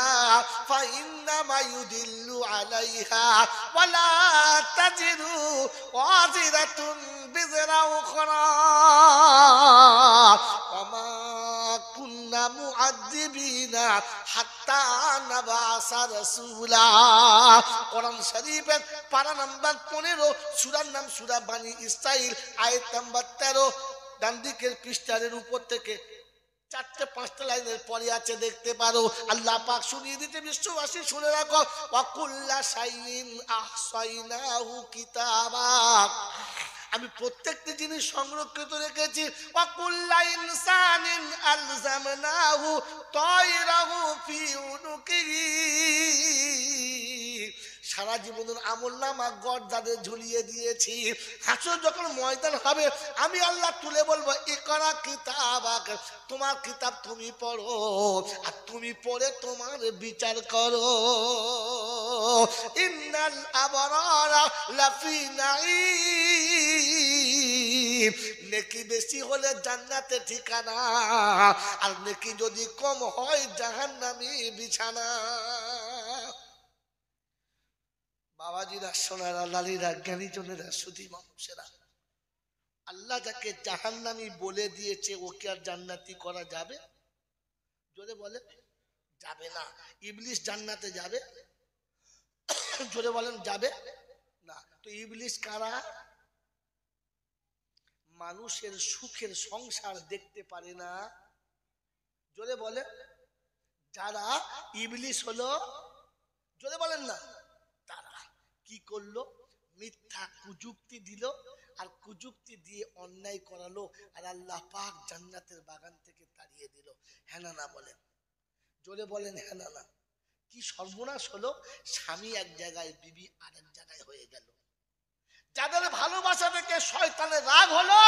فإنما يضل عليها ولا تزر وازرة بزر أخرى وما كنا معذبين حتى نبعث رسولا। কোরআন শরীফের পারা নাম্বার 15, সূরার নাম সূরা বানী ইসরাইল, আয়াত নাম্বার 13, ডান দিকের পৃষ্ঠার উপর থেকে 4-5 লাইনের পরে আছে, দেখতে পারো। আল্লাহ পাক শুনিয়ে দিতে বিশ্ববাসী শুনে রাখো, ওয়াকুল্লা শাইইন আহসাইনাহু কিতাবা, আমি প্রত্যেকটি জিনিস সংরক্ষিত রেখেছি। ওয়াকুল্লা ইনসানিন আলজামনাহু তাইরাহু ফি উনুকিহি, সারা জীবনের আমলনামা গর্দানে ঝুলিয়ে দিয়েছি। হাসর যখন ময়দান হবে আমি আল্লাহ তুলে বলবো, ইকরা কিতাবাক, তোমার কিতাব তুমি পড়ো, আর তুমি পড়ে তোমার বিচার করো। ইন্নাল আবরারা লাফি নাঈম, নেকি বেশি হলে জান্নাতে ঠিকানা, আর নেকি যদি কম হয় জাহান্নামী বিছানা। বাবাজিরা, সোনারা, লালীরা, জ্ঞানীজনেরা, সুধী মানুষেরা, আল্লাহ যাকে জাহান্নামী বলে দিয়েছে ওকে আর জান্নাতি করা যাবে? জোরে বলে যাবে না। ইবলিস জান্নাতে যাবে? জোরে বলেন যাবে না। তো ইবলিস কারা? মানুষের সুখের সংসার দেখতে পারে না। জোরে বলে যারা ইবলিস হলো, জোরে বলেন না, তারা কি করলো? মিথ্যা কুযুক্তি দিল, আর কুযুক্তি দিয়ে অন্যায় করালো, আর আল্লাহ পাক জান্নাতের বাগান থেকে তাড়িয়ে দিল। হ্যাঁ না বলেন? জোরে বলেন হ্যাঁ না? কি সর্বনাশ হলো! স্বামী এক জায়গায়, বিবি আরেক জায়গায় হয়ে গেল। যাদের ভালোবাসা থেকে শয়তানের রাগ হলো,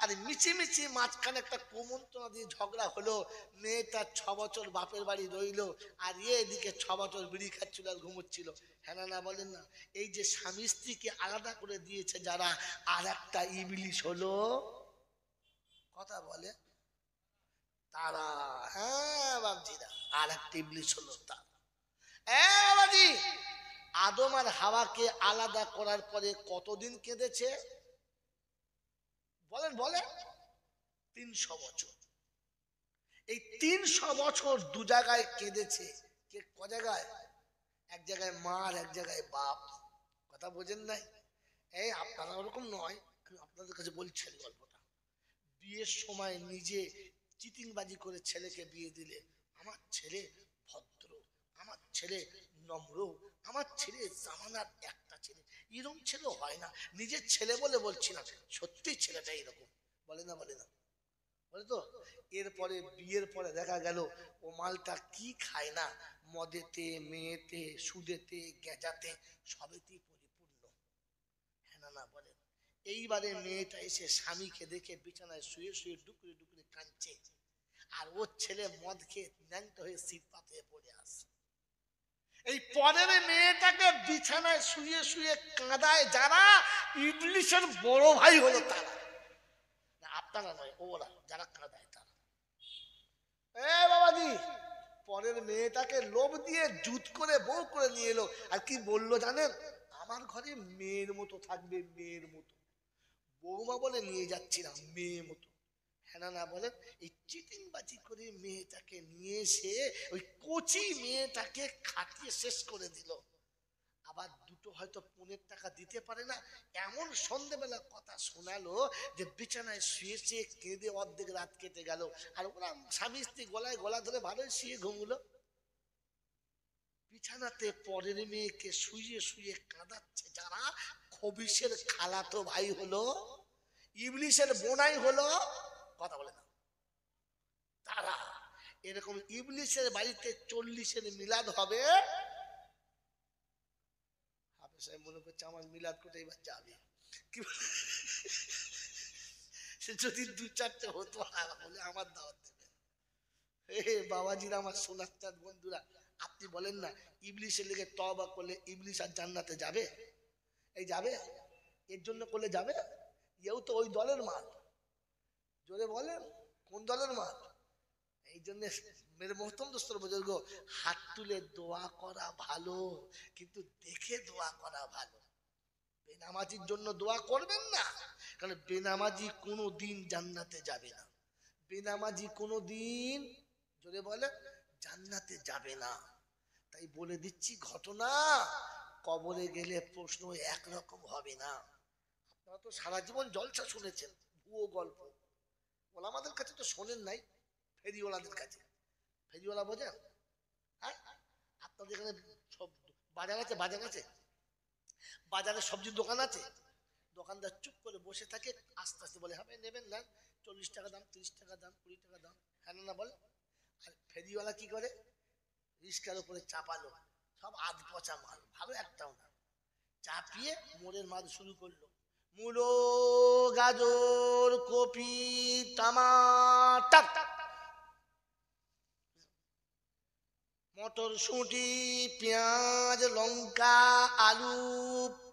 আর মিছিমিছি মাঝখানে একটা কুমন্ত্রণা দিয়ে ঝগড়া হলো। মেয়েটা 6 বছর বাপের বাড়ি রইলো, আর এদিকে 6 বছর বিড়ি খাচ্ছিল আর ঘুমোচ্ছিল। হ্যাঁ না বলেন না? এই যে স্বামী স্ত্রীকে আলাদা করে দিয়েছে যারা, আর একটা ইবলিস হলো, কথা বলে তারা। হ্যাঁ বাবজিরা, আর একটা ইবলিস হলো তারা। বাবাজি, আদম আর হাওয়াকে আলাদা করার পরে কতদিন কেঁদেছে বলেন বলেন? 300 বছর। এই 300 বছর দু জায়গায় কেঁদেছে। কে ক জায়গায়? এক জায়গায় মা আর এক জায়গায় বাপ। কথা বোঝেন নাই? এই আপনারা ওরকম নয়, আপনাদের কাছে বলছেন গল্পটা। বিয়ের সময় নিজে চিটিংবাজি করে ছেলেকে বিয়ে দিলে, আমার ছেলে ভদ্র, আমার ছেলে নম্র, আমার ছেলে জামানার একটা ছেলে, এরকম ছেলে হয় না। নিজের ছেলে বলে বলছি না, সত্যি ছেলেটা এরকম। বলে না বলে না বলে তো? এরপরে বিয়ের পরে দেখা গেল ও মালটা কি খায় না, মদেতে, মেয়েতে, সুদেতে, গেজাতে, সবেতেই পরিপূর্ণ। হ্যাঁ না না বলেন? এইবারে মেয়েটা এসে স্বামীকে দেখে বিছানায় শুয়ে শুয়ে ডুকরে ডুকরে কাঁদছে, আর ওর ছেলে মদ খেয়ে ন্যাংটা হয়ে সিট পাতে পড়ে আসে। এই পরের মেয়েটাকে বিছানায় শুয়ে শুয়ে কাঁদায় যারা, ইবলিশের বড় ভাই হলো তারা। আপনারা নয়, ওরা যারা কাঁদায় তারা। এ বাবাজি, পরের মেয়েটাকে লোভ দিয়ে জুত করে বউ করে নিয়ে এলো। আর কি বললো জানেন? আমার ঘরে মেয়ের মতো থাকবে, মেয়ের মতো। বৌমা বলে নিয়ে যাচ্ছিলাম, মেয়ে মতো। হ্যাঁ না বলেন? এই চিটিংবাজি করে মেয়েটাকে নিয়ে এসে ওই কচি মেয়েটাকে খাটিয়ে শেষ করে দিল। আবার দুটো হয়তো 15 টাকা দিতে পারে না, এমন সন্ধ্যেবেলা কথা শোনালো যে বিছানায় শুয়েছে, কেঁদে অর্ধেক রাত কেটে গেল। আর ওরা স্বামী স্ত্রী গলায় গলা ধরে ভালোই শুয়ে ঘুমলো। বিছানাতে পরের মেয়েকে শুয়ে শুয়ে কাঁদাচ্ছে যারা, খবিশের খালাতো ভাই হলো, ইবলিশের বোনাই হলো, কথা বলে না তারা। এরকম ইবলিশের বাড়িতে 40-এর মিলাদ হবে। মনে করছে আমার মিলাদ কোথায় এবার যাবে, যদি 2-4টে হতো বলে আমার দাওয়াত দেবে। বাবাজিরা, আমার সোনার চাঁদ বন্ধুরা, আপনি বলেন না ইবলিশের লেগে তওবা করলে ইবলিশ আর জান্নাতে যাবে? এই যাবে? এর জন্য করলে যাবে? এও তো ওই দলের মাল। জোরে বলেন, কোন দলের মাল? এই জন্য মেরে মোহতরম দোস্তর বুজুর্গ, হাত তুলে দোয়া করা ভালো, কিন্তু দেখে দোয়া করা ভালো। বেনামাজির জন্য দোয়া করবেন না, কারণ বেনামাজি কোনো দিন জান্নাতে যাবে না। বেনামাজি কোনো দিন, জোরে বলে, জান্নাতে যাবে না। তাই বলে দিচ্ছি ঘটনা, কবরে গেলে প্রশ্ন একরকম হবে না। আপনারা তো সারা জীবন জলসা শুনেছেন, ভুয়ো গল্প। ওলামাদের কাছে তো শোনেন নাই, ফেরিওয়ালাদের কাছে। ফেরিওয়ালা বোঝেন? হ্যাঁ, আপনাদের এখানে সব বাজার আছে, বাজার আছে, বাজারে সবজির দোকান আছে। দোকানদার চুপ করে বসে থাকে, আস্তে আস্তে বলে হ্যাঁ নেবেন না, 40 টাকা দাম, 30 টাকা দাম, 20 টাকা দাম। হ্যাঁ না বলে? আর ফেরিওয়ালা কি করে? রিস্কার উপরে চাপালো সব আধ পচা মাল, ভালো একটাও না, চাপিয়ে মোড়ের মাল শুরু করলো। মূলো, গাজর, কপি, টমাটার, মটরশুঁটি, পেঁয়াজ, লঙ্কা, আলু,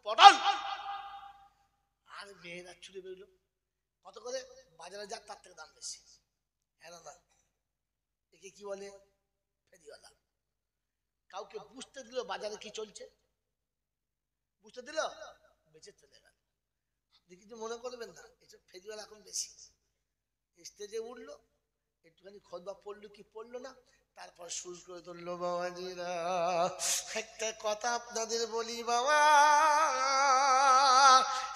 পটল। আর মেয়েরা ছুটে বেরোলো। কত করে? বাজারে যাক তার থেকে দাম বেশি। হ্যাঁ না? একে কি বলে? ফেরিওয়ালা। কাউকে বুঝতে দিল বাজারে কি চলছে, বুঝতে দিল, বেঁচে চলে গেল। আপনি কিছু মনে করবেন না, এসব ফেরিওয়ালা এখন বেশি। স্টেজে উঠলো, একটুখানি খোদবা পড়লো কি পড়লো না, তারপর শুরু করে ধরলো। বাবাজিরা, একটা কথা আপনাদের বলি বাবা,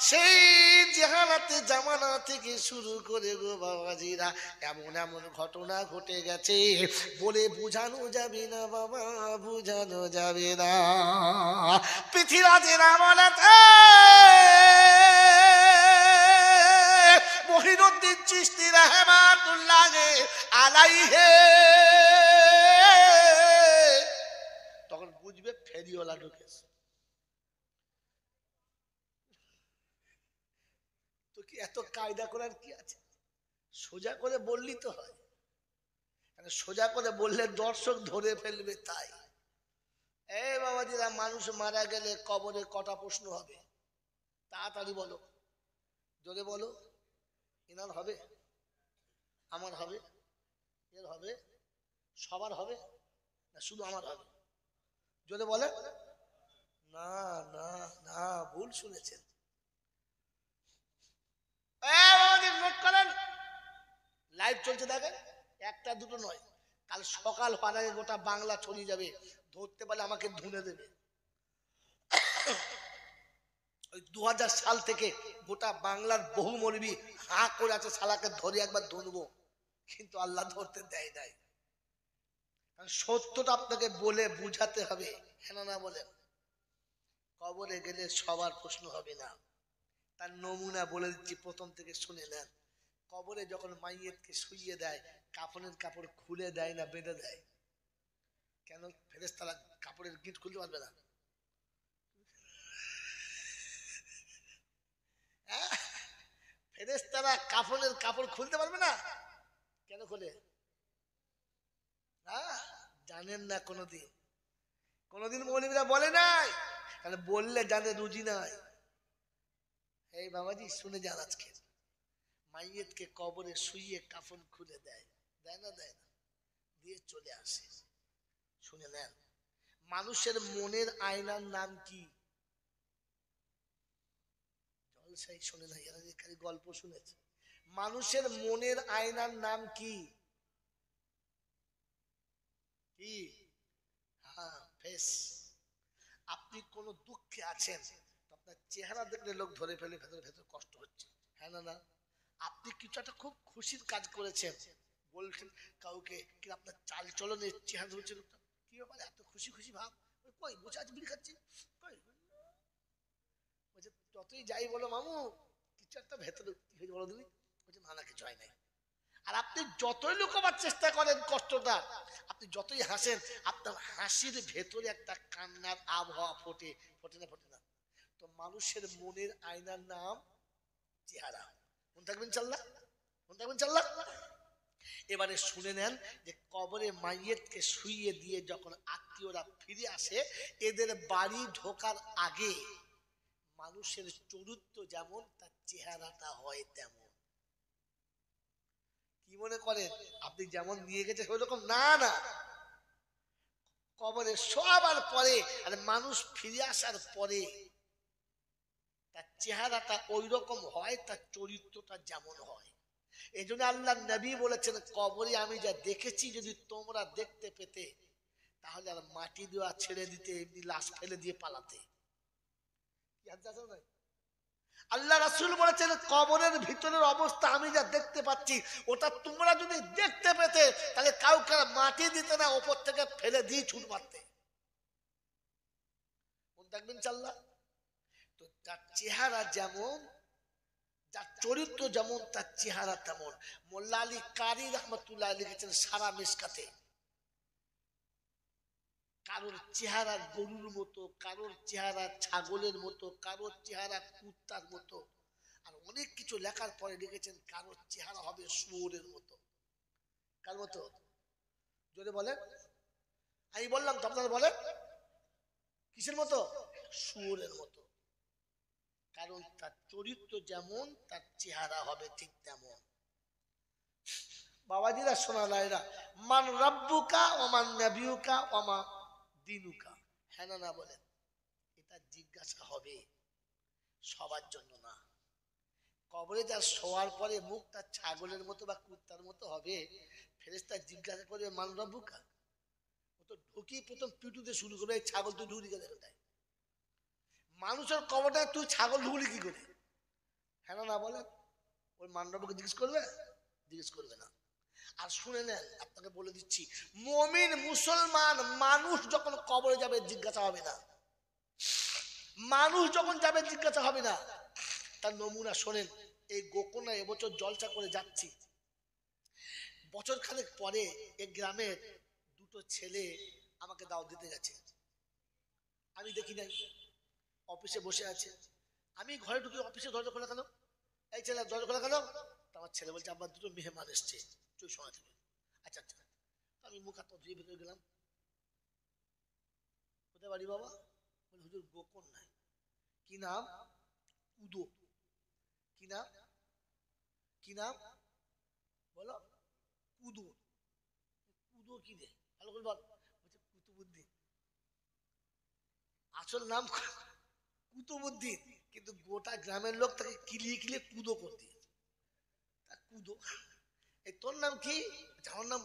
সেই জাহালাতে জামানা থেকে শুরু করে গো বাবাজিরা, এমন এমন ঘটনা ঘটে গেছে বলে বোঝানো যাবে না বাবা, বোঝানো যাবে না। পৃথিবীর আমলাতে মহিনুদ্দিন চিশতি রাহমাতুল্লাহ আলাইহি, তখন বুঝবে ফেরিওয়ালা ঢুকেছে। তো কি এত কায়দা করার কি আছে? সোজা করে বললি তো হয়, সোজা করে বললে দর্শক ধরে ফেলবে। তাই এই বাবাজিরা, মানুষ মারা গেলে কবরে কটা প্রশ্ন হবে? তাড়াতাড়ি বলো, জোরে বলো। এনার হবে, আমার হবে, এর হবে, সবার হবে, না শুধু আমার হবে? জোরে বলে না, ভুল শুনেছেন। নোট করেন, লাইভ চলছে দেখেন, একটা দুটো নয়, কাল সকাল হওয়ার আগে গোটা বাংলা ছড়িয়ে যাবে, ধরতে পারলে আমাকে ধুনে দেবে। ওই 2000 সাল থেকে গোটা বাংলার বহু মৌলবি হাঁ করে আছে, শালাকে ধরে একবার ধরবো, কিন্তু আল্লাহ ধরতে দেয় নাই। কারণ সত্যটা আপনাকে বলে বুঝাতে হবে, হ্যাঁ না বলেন? কবরে গেলে সবার প্রশ্ন হবে না, তার নমুনা বলে দিচ্ছি, প্রথম থেকে শুনে নেন। কবরে যখন মাইয়েতকে শুইয়ে দেয়, কাফনের কাপড় খুলে দেয় না বেঁধে দেয়? কেন? ফেরেশতারা কাপড়ের গিঁট খুলতে পারবে না? ফেরেশতারা কাফনের কাপড় খুলতে পারবে না, কেন খোলে? জানেন না কোনদিন, কোনদিন মৌলবীরা বলে নাই, তাহলে বললে জানে রুজি নাই। এই বাবাজি শুনে যান, আজকে মাইয়েতকে কবরে শুইয়ে কাফন খুলে দেয়, দেয় না? দেয় না, দিয়ে চলে আসে। শুনে নেন, মানুষের মনের আয়নার নাম কি? জলসাই শুনে না, এরা খালি গল্প শুনেছে। মানুষের মনের আয়নার নাম কি? কি? হ্যাঁ, ফেস। আপনি কোন দুঃখে আছেন, আপনার চেহারা দেখলে লোক ধরে ফেলে, ভেতরে ভেতরে কষ্ট হচ্ছে, হ্যাঁ না? আপনি কিছু একটা খুব খুশির কাজ করেছেন, বলছেন কাউকে, কিন্তু আপনার চাল চলনের চেহারা ধরছে লোকটা, কি ব্যাপার এত খুশি খুশি ভাব, কই বসে আছি বিড়ি খাচ্ছি, কই? বলছে যতই যাই বলো মামু, কিছু একটা ভেতরে কি হয়েছে বলো তুমি? বলছে না না, কিছু হয় নাই। আর আপনি যতই লুকাবার চেষ্টা করেন কষ্টটা, আপনি যতই হাসেন, আপনার হাসির ভেতরে একটা কান্নার আবহাওয়া ফোটে, ফোটে না? ফোটে না? তো মানুষের মনের আয়নার নাম চেহারা। মনে থাকবেন চাল্লা, মনে থাকবেন চাল্লা। এবারে শুনে নেন যে কবরে মাইয়েতকে শুইয়ে দিয়ে যখন আত্মীয়রা ফিরে আসে, এদের বাড়ি ঢোকার আগে মানুষের চরিত্র যেমন, তার চেহারাটা হয় তেমন। কি মনে করেন আপনি যেমন নিয়ে গেছে ওইরকম? না না, কবরে সবার পরে আর মানুষ ফিরে আসার পরে তার চেহারাটা ওই রকম হয়, তার চরিত্রটা যেমন হয়। এই জন্য আল্লাহ নবী বলেছেন, কবরে আমি যা দেখেছি যদি তোমরা দেখতে পেতে, তাহলে আর মাটি দেওয়া ছেড়ে দিতে, এমনি লাশ ফেলে দিয়ে পালাতে। আল্লাহ রাসূল বলেছেন, কবরের ভিতরের অবস্থা আমি যা দেখতে পাচ্ছি, ওটা তোমরা যদি দেখতে পেতে, তাহলে কাউকে মাটি দিতে না, ওপর থেকে ফেলে দিয়ে ছুট মারতে। দেখবেন চাল্লা। তো তার চেহারা যেমন, যার চরিত্র যেমন, তার চেহারা তেমন। মোল্লা আলী কারি রহমতুল্লাহ লিখেছেন সারা মিশকাতে, কারোর চেহারা গরুর মতো, কারোর চেহারা ছাগলের মতো, কারোর চেহারা কুত্তার মতো, আর অনেক কিছু লেখার পরে লিখেছেন কারোর চেহারা হবে শুয়োরের মতো। কার মতো? জোরে বলেন। আমি বললাম তো, আপনারা বলেন কিসের মতো? শুয়োরের মতো। কারণ তার চরিত্র যেমন, তার চেহারা হবে ঠিক তেমন। বাবাজিরা, শোনা লাইরা, মান রাব্বুকা ওমান নাবিয়ুকা ওমা দিনুকা, হ্যাঁ না বলেন? এটা জিজ্ঞাসা হবে, সবার জন্য না। কবরে যার শোয়ার পরে মুখটা ছাগলের মতো বা কুত্তার মতো হবে, ফেরেশতা জিজ্ঞাসা করবে মান রাব্বুকা। ও তো ঢুকি প্রথম পিটুতে শুরু করবে, এই ছাগল তুই ঢুকলি কেন? মানুষের কবরটা তুই ছাগল ঢুকলি কি করে? হ্যাঁ না বলেন? ওই মান রাব্বুকে জিজ্ঞেস করবে? জিজ্ঞেস করবে না। আর শুনে নেন, আপনাকে বলে দিচ্ছি, মুমিন মুসলমান মানুষ যখন কবরে যাবে জিজ্ঞাসা হবে না। মানুষ যখন যাবে জিজ্ঞাসা হবে না। তার নমুনা শোনেন, এই গোকর্ণা এবছর জলসা করে যাচ্ছি, বছর খানেক পরে এই গ্রামের দুটো ছেলে আমাকে দাওয়াত দিতে গেছে। আমি দেখি নাই, অফিসে বসে আছে। আমি ঘরে ঢুকে, অফিসে দরজা খোলা কেন? এই ছেলে দরজা খোলা কেন? আমার ছেলে বলছে আব্বা দুটো মেহমান এসছে, তুই শোনা থেকে। আচ্ছা আচ্ছা, আমি মুখ হাত ধুয়ে ভেতরে গেলাম। কোথায় বাড়ি বাবা? বলে হুজুর গোকর্ণায়। কি নাম? কুদো। কি নাম? কি নাম বলো? কুদো। কুদো কি রে? ভালো করে বল। বলছে কুতুবুদ্দিন। আসল নাম কুতুবুদ্দিন। কিন্তু গোটা গ্রামের লোক তাকে কিলিয়ে কিলিয়ে কুদো করে দিয়েছে। কুদো, এই তোর নাম কি? আমার নাম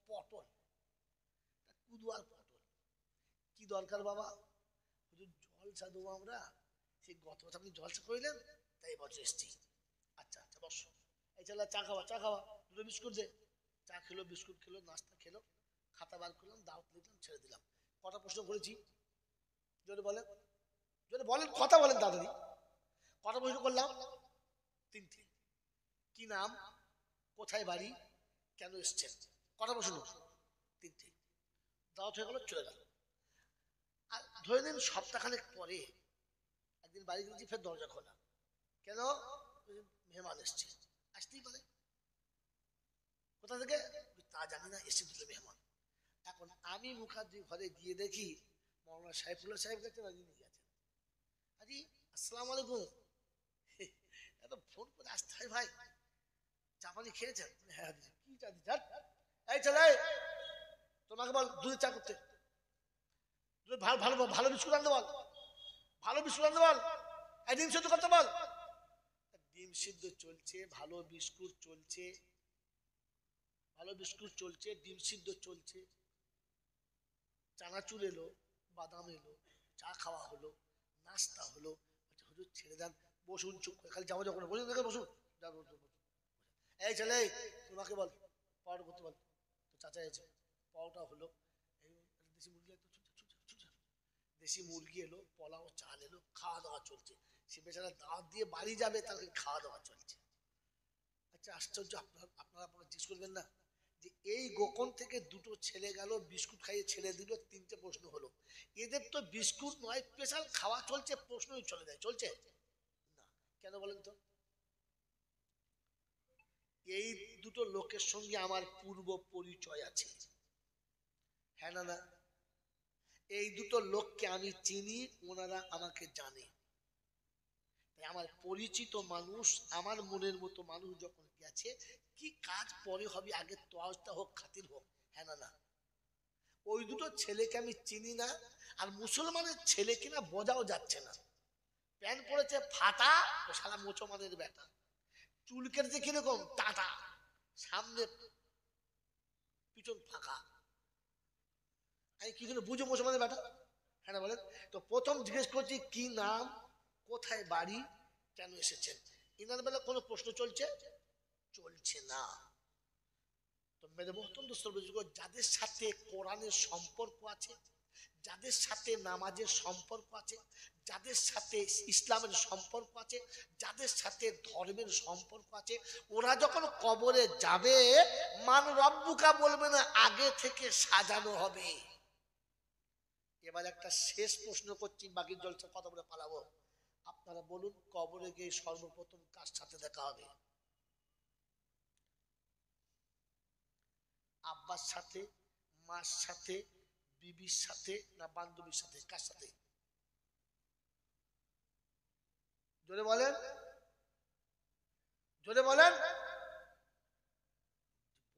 পটল। কুদো আর পটল কি দরকার বাবা? জলসা দেবো আমরা, সেই গত বছর আপনি জলসা করিলেন তাই বছর এসছি। আচ্ছা আচ্ছা বসো। এই ছেলে চা খাওয়া, চা খাওয়া, দুটো বিস্কুট দে। চা খেলো, বিস্কুট খেলো, নাস্তা খেলো, খাতা বার করলাম, দাওয়াত লিখলাম, ছেড়ে দিলাম। কটা প্রশ্ন করেছি জোরে বলেন, জোরে বলেন, কথা বলেন তাড়াতাড়ি। কটা প্রশ্ন করলাম? তিনটে। কি নাম, কোথায় বাড়ি, কেন এসছেন? কটা প্রশ্ন? তিনটে। দাওয়াত হয়ে গেল, চলে গেল। আর ধরে নিন সপ্তাহখানেক পরে একদিন বাড়ি গেছি, ফের দরজা খোলা। কেন? মেহমান এসছে। আসতেই পারে, কোথা থেকে তা জানি না, এসে দিল মেহমান। এখন আমি মুখার্জি ঘরে গিয়ে দেখি মৌলানা সাইফুল্লাহ সাহেব গেছেন, আর ইনি গেছেন। আরে আসসালামু আলাইকুম, এত ফোন করে আসতে হয় ভাই, চা পানি খেয়েছেন? হ্যাঁ। কি চা দিচ্ছেন? এই ছেলে তোমাকে বল দুধ চা করতে, ভালো ভালো ভালো বিস্কুট আনতে বল, ভালো বিস্কুট আনতে বল, ডিম সিদ্ধ করতে বল। ডিম সিদ্ধ চলছে, ভালো বিস্কুট চলছে, ভালো বিস্কুট চলছে, ডিম সিদ্ধ চলছে, চানাচুর এলো, বাদাম এলো, চা খাওয়া হলো, নাস্তা হলো। আচ্ছা হুজুর ছেড়ে দেন, বসুন, চুপ করে খালি যাবো যখন বসুন, দেখে বসুন। এই ছেলে তোমাকে বল পাউডার করতে বল। তো চাচা এসে পাউডার হলো, দেশি মুরগি, দেশি মুরগি এলো, পোলাও চাল এলো, খাওয়া দাওয়া চলছে। সে বেচারা দাওয়াত দিয়ে বাড়ি যাবে, তাকে খাওয়া দাওয়া চলছে। আচ্ছা আশ্চর্য, আপনারা জিজ্ঞেস করবেন না যে এই গোকন থেকে দুটো ছেলে গেল, বিস্কুট খাইয়ে ছেড়ে দিল, তিনটে প্রশ্ন হলো। এদের তো বিস্কুট নয়, স্পেশাল খাওয়া চলছে, প্রশ্নই চলে যায়, চলছে না কেন বলেন তো? এই দুটো লোকের সঙ্গে আমার পূর্ব পরিচয় আছে, হ্যাঁ না? না, এই দুটো লোককে আমি চিনি, ওনারা আমাকে জানে। তাই আমার পরিচিত মানুষ, আমার মনের মতো মানুষ যখন গেছে, কি কাজ পরে হবে, আগে তোয়াজটা হোক, খাতির হোক, হ্যাঁ না? না, ওই দুটো ছেলেকে আমি চিনি না। আর মুসলমানের ছেলে কিনা বোঝাও যাচ্ছে না, প্যান্ট পরেছে ফাটা, সারা মুসলমানের বেটা, চুল কেটেছে কিরকম টাটা, সামনে পিছন ফাঁকা। আমি কি করে বুঝো মুসলমানের বেটা? হ্যাঁ না বলেন তো? প্রথম জিজ্ঞেস করছি কি নাম, কোথায় বাড়ি, কেন এসেছেন। ইনার বেলা কোনো প্রশ্ন চলছে? চলছে না। তো মেরে মহতম দোস্তর, যাদের সাথে কোরআনের সম্পর্ক আছে, যাদের সাথে নামাজের সম্পর্ক আছে, যাদের সাথে ইসলামের সম্পর্ক আছে, যাদের সাথে ধর্মের সম্পর্ক আছে, ওরা যখন কবরে যাবে মান রব্বুকা বলবে না, আগে থেকে সাজানো হবে। এবার একটা শেষ প্রশ্ন করছি, বাকি জলসা কথা বলে পালাবো। আপনারা বলুন, কবরে গিয়ে সর্বপ্রথম কার সাথে দেখা হবে? আব্বার সাথে, মার সাথে, বিবির সাথে, না বান্ধবীর সাথে? কার সাথে? জোরে বলেন, জোরে বলেন।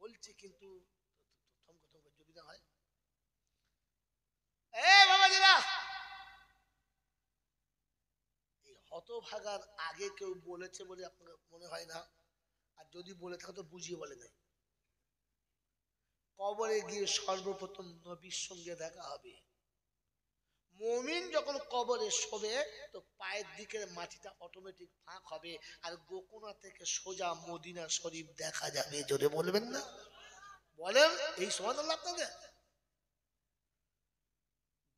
বলছি কিন্তু যদি না হয়, এই হতভাগার আগে কেউ বলেছে বলে আপনার মনে হয় না, আর যদি বলে থাকে তো বুঝিয়ে বলে নাই। কবরে গিয়ে সর্বপ্রথম নবীর সঙ্গে দেখা হবে। মুমিন যখন কবরে শোবে তো পায়ের দিকের মাটিটা অটোমেটিক ফাঁক হবে, আর গোকনা থেকে সোজা মদিনা শরীফ দেখা যাবে। জোরে বলবেন না? বলেন এই সুবহানাল্লাহ আপনাদের।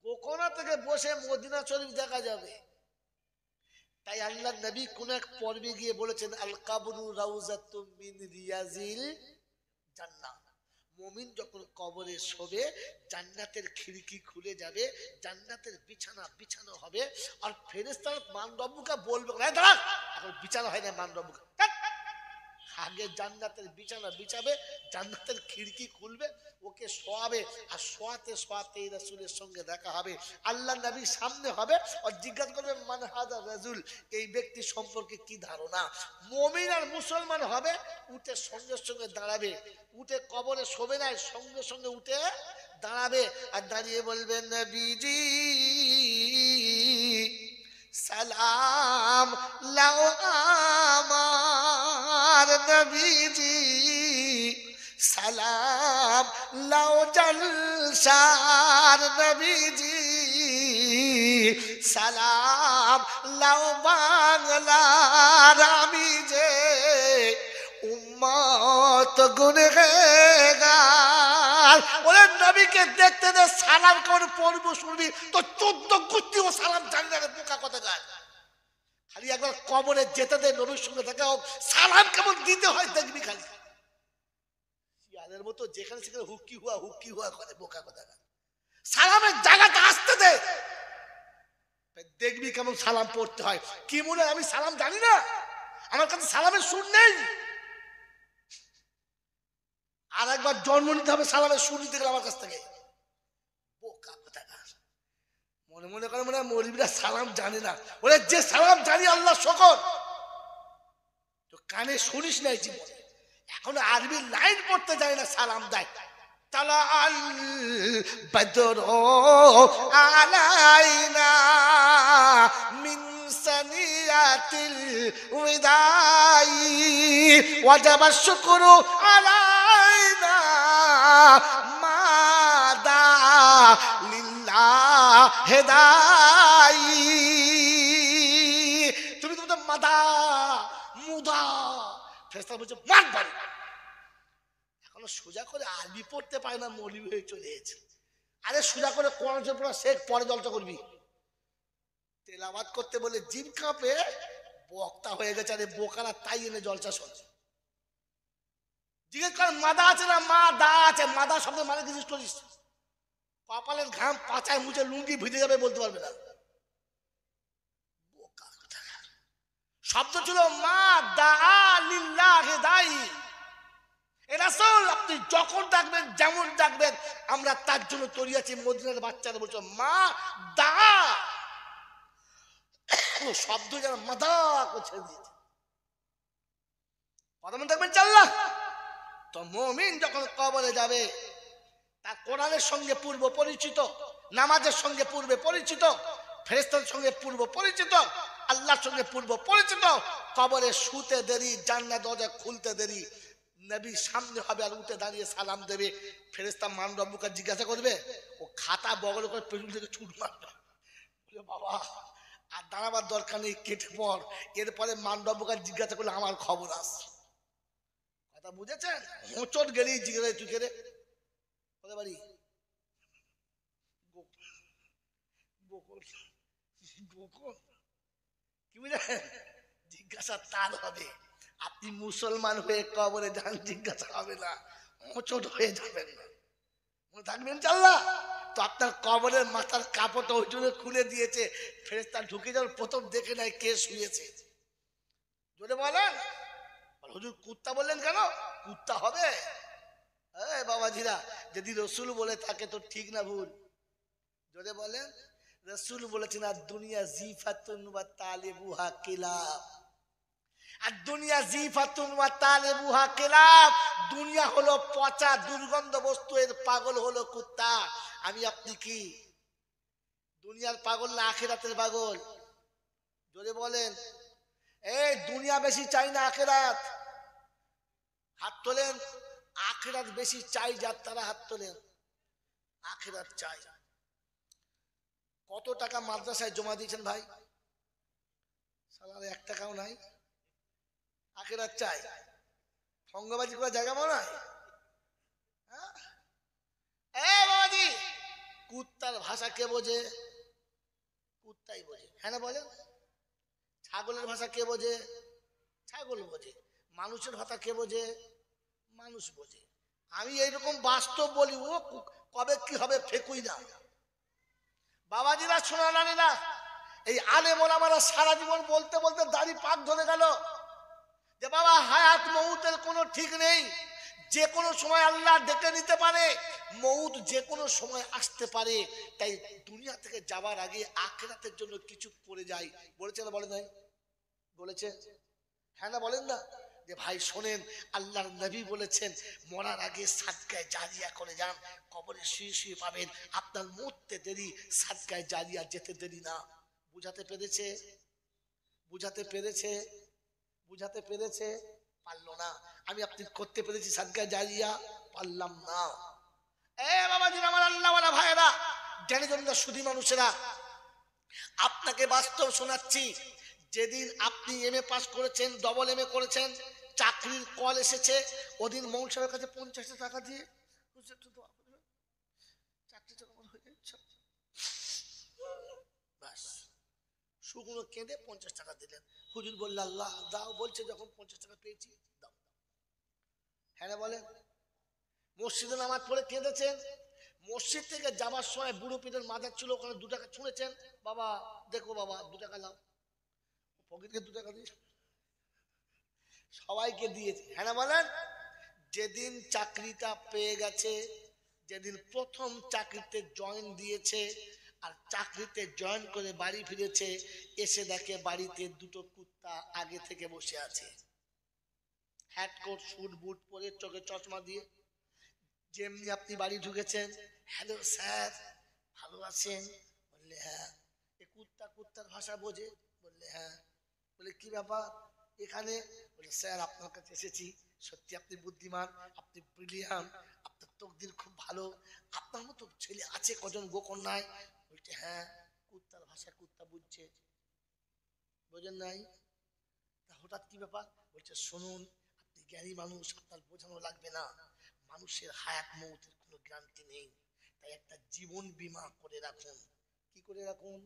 গোকনা থেকে বসে মদিনা শরীফ দেখা যাবে। তাই আল্লাহ নবী কোন এক পর্বে গিয়ে বলেছেন, আল কাবরু রাউজাতুম মিন রিয়াজিল জান্নাহ। মুমিন যখন কবরে শোবে, জান্নাতের খিড়কি খুলে যাবে, জান্নাতের বিছানা বিছানো হবে, আর ফেরেশতারা মান রব্বুকা বলবে, এখন বিছানা হয় না, মান রব্বুকা আগে জান্নাতের বিছানা বিছাবে, জান্নাতের খিড়কি খুলবে, ওকে শোয়াবে, আর শোয়াতে শোয়াতে রাসূলের সঙ্গে দেখা হবে। আল্লাহ নবীর সামনে হবে, আর জিজ্ঞাসা করবে মান হাযা রাজুল, এই ব্যক্তি সম্পর্কে কি ধারণা। মুমিন আর মুসলমান হবে, উঠে সঙ্গে সঙ্গে দাঁড়াবে, উঠে কবরে শোবে না, সঙ্গে সঙ্গে উঠে দাঁড়াবে, আর দাঁড়িয়ে বলবেন নবীজি নবীজি সালাম লাও জলসার নবীজি সালাম লাও বাংলার আমি যে উম্মত গুনহগার। ওরে নবীকে দেখতে দে, সালাম কেমন পড়বো শুনবি তো 14 গোষ্ঠী ও সালাম জানি না, বোকা কথা গায়। খালি একবার কবরে যেতে দে, নবীর সঙ্গে দেখা হোক, সালাম কেমন দিতে হয় দেখবি। খালি শিয়ালের মতো যেখানে সেখানে হুক্কি হুয়া করে, বোকা কথা গায়। সালামের জায়গাটা আসতে দে, দেখবি কেমন সালাম পড়তে হয়। কি মনে হয় আমি সালাম জানি না? আমার কাছে সালামের সুর নেই। আর একবার জন্ম নিতে হবে সালামের সুর নিতে গেলে আমার কাছ থেকে, বোকা কথা গায়। মনে মনে করে মনে হয় মৌলবীরা সালাম জানে না। ওরে যে সালাম জানি আল্লাহ শকর, তো কানে শুনিস নাই জীবনে, এখন আরবি লাইন পড়তে যায় না, সালাম দেয়। তালা আল বদর আলাইনা মিন সানিয়াতিল উদাই ওয়াজাবা শুকরু আলাইনা মাদা লিল্লাহ হেদাই। তুমি তো মাদা মুদা ফেরেশতা বলছে মার বাড়ি। এখনো সোজা করে আরবি পড়তে পারে না, মৌলবী হয়ে চলে এসেছে। আরে সোজা করে কোরআন শরীফ পড়া শেখ, পরে জলসা করবি। তেলাওয়াত করতে বলে জিভ কাঁপে, বক্তা হয়ে গেছে। আরে বোকারা তাই এনে জলসা শোনে। জিজ্ঞেস কর মাদা আছে না? মা দা আছে। মাদা শব্দ মানে কিছু করিস, কপালের ঘাম পাচায় মুছে লুঙ্গি ভিজে যাবে বলতে পারবে না, বোকা কথা। শব্দ ছিল মা দা লিল্লাহি দাই। রাসূল আপনি যখন ডাকবেন, যেমন ডাকবেন, আমরা তার জন্য তৈরি আছি। মদিনার বাচ্চারা বলছো মা দা, শব্দ যেন মাদা করছে দিয়েছে। প্রথমে দেখবেন আল্লাহ। তো মুমিন যখন কবরে যাবে, তার কোরআনের সঙ্গে পূর্ব পরিচিত, নামাজের সঙ্গে পূর্বে পরিচিত, ফেরেশতার সঙ্গে পূর্ব পরিচিত, আল্লাহর সঙ্গে পূর্ব পরিচিত। কবরে শুতে দেরি, জান্নাত দরজা খুলতে দেরি, নবী সামনে হবে আর উঠে দাঁড়িয়ে সালাম দেবে। ফেরেশতা মান রব্বুকা জিজ্ঞাসা করবে, ও খাতা বগল করে পেছন থেকে ছুট মারবে, বাবা আর দাঁড়াবার দরকার নেই, কেটে পড়। এরপরে মান রব্বুকা জিজ্ঞাসা করলে আমার খবর আসে। কথা বুঝেছেন? হোঁচট গেলেই জিজ্ঞাসা, তুই কে রে? কোথায় বাড়ি? কি বুঝলেন? জিজ্ঞাসা তার হবে। আপনি মুসলমান হয়ে কবরে যান, জিজ্ঞাসা হবে না, হোঁচট হয়ে যাবেন না, মনে থাকবেন আল্লাহ। তো আপনার কবরের মাথার কাপড়টা ওই জন্য খুলে দিয়েছে, ফেরেশতা ঢুকে যাওয়ার প্রথম দেখে নাই কে শুয়েছে। জোরে বলেন। হুজুর কুত্তা বললেন কেন? কুত্তা হবে? বাবাজিরা, যদি রসুল বলে থাকে তো ঠিক না ভুল? জোরে বলেন। রসুল বলেছেন আর দুনিয়া জিফাতুন ওয়া তালিবুহা কিলাব। আর দুনিয়া জিফাতুন ওয়া তালিবুহা কিলাব। দুনিয়া হলো পচা দুর্গন্ধ বস্তু, এর পাগল হলো কুত্তা। আমি আপনি কি দুনিয়ার পাগল না আখিরাতের পাগল? জোরে বলেন। এই দুনিয়া বেশি চাই না আখিরাত? হাত তোলেন। আখিরাত বেশি চাই যার, তারা হাত তোলেন। আখিরাত চাই। কত টাকা মাদ্রাসায় জমা দিয়েছেন ভাই? সালার 1 টাকাও নাই। আখিরাত চাই। সঙ্গবাজি করার জায়গা মনে হয়? বাবাজি, কুত্তার ভাষা কে বোঝে? কুত্তাই বোঝে। হ্যাঁ না বলেন? ছাগলের ভাষা কে বোঝে? ছাগল বোঝে। মানুষের ভাষা কে বোঝে? মানুষ বোঝে। আমি এইরকম বাস্তব বলি, ও কবে কি হবে ফেকুই না। বাবাজিরা, শোনা নানিরা, এই আলেম ওলামারা সারা জীবন বলতে বলতে দাড়ি পাক ধরে গেল যে বাবা হায়াত মউতের কোনো ঠিক নেই, যে কোনো সময় আল্লাহ ডেকে নিতে পারে, মউত যে কোনো সময় আসতে পারে। তাই দুনিয়া থেকে যাবার আগে আখিরাতের জন্য কিছু করে যায়। বলেছে না বলে নাই? বলেছে। হ্যাঁ না বলেন না? যে ভাই শোনেন, আল্লাহর নবী বলেছেন মরার আগে সাদকায়ে জারিয়া করে যান, কবরে শুয়ে শুয়ে পাবেন। আপনার মরতে দেরি, সাদকায়ে জারিয়া যেতে দেরি না। বুঝাতে পেরেছে? বুঝাতে পেরেছে? বুঝাতে পেরেছে? পারলো না, আমি আপনি করতে পেরেছি সাদকা জারিয়া, পারলাম না। এ বাবাজি আমার আল্লাহওয়ালা ভাইয়েরা, জ্ঞানীজনরা, সুধী মানুষেরা, আপনাকে বাস্তব শোনাচ্ছি। যেদিন আপনি এমএ পাস করেছেন, ডবল এমএ করেছেন, চাকরির কল এসেছে, ওদিন মৌল সাহেবের কাছে 50 টাকা দিয়ে চাকরিটা হয়ে যাচ্ছে, ব্যাস শুকনো কেঁদে 50 টাকা দিলেন। হুজুর বলল আল্লাহ দাও, বলছে যখন 50 টাকা পেয়েছি দাও। হ্যাঁ বলেন, মসজিদে নামাজ পড়ে কেঁদেছেন, মসজিদ থেকে যাবার সময় বুড়ো পীরের মাজার ছিল, ওখানে 2 টাকা ছুঁড়েছেন, বাবা দেখো বাবা 2 টাকা লাও, পকেটকে 2 টাকা দিয়ে সবাইকে দিয়েছে। হ্যাঁ বলেন, যেদিন চাকরিটা পেয়ে গেছে, যেদিন প্রথম চাকরিতে জয়েন দিয়েছে, আর চাকরিতে জয়েন করে বাড়ি ফিরেছে, এসে দেখে বাড়িতে 2টো কুত্তা আগে থেকে বসে আছে, হ্যাট কোট স্যুট বুট পরে, চোখে চশমা দিয়ে। যেমনি আপনি বাড়ি ঢুকেছেন, হ্যালো স্যার ভালো আছেন? বললে হ্যাঁ। এ কুত্তার ভাষা বোঝে? বললে হ্যাঁ। বলে কি ব্যাপার এখানে? বলে স্যার আপনার কাছে এসেছি, সত্যি আপনি বুদ্ধিমান, আপনি ব্রিলিয়ান্ট, আপনার তকদির খুব ভালো, আপনার মতো ছেলে আছে কজন গোকন্যায়? বলছে হ্যাঁ। কুত্তার ভাষা কুত্তা বুঝছে, বোঝেন নাই? হঠাৎ কি ব্যাপার? বলছে শুনুন, আপনি জ্ঞানী মানুষ, আপনার বোঝানো লাগবে না, মানুষের হায়াত মৌতের কোনো গ্যারান্টি নেই, তাই একটা জীবন বীমা করে রাখুন। কি করে রাখুন?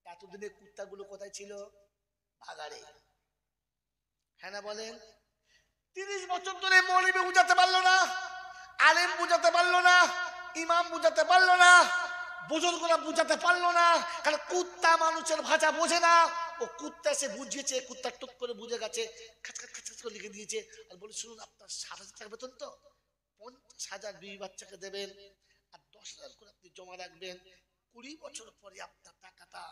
এতদিনে কুত্তাগুলো কোথায় ছিল? ভাগাড়ে। হ্যাঁ না বলেন? 30 বছর ধরে মৌলবি বুঝাতে পারলো না, আলেম বুঝাতে পারলো না, ইমাম বুঝাতে পারলো না, বুজুর্গরা বুঝাতে পারলো না, কারণ কুত্তা মানুষের ভাষা বোঝে না। ও কুত্তা এসে বুঝিয়েছে, কুত্তা টুক করে বুঝে গেছে, খাচ খাচ খাচ করে লিখে দিয়েছে, আর বলে শুনুন আপনার 7,000 টাকা বেতন তো, 50,000 বিবি বাচ্চাকে দেবেন, আর 10,000 করে আপনি জমা রাখবেন, 20 বছর পরে আপনার টাকাটা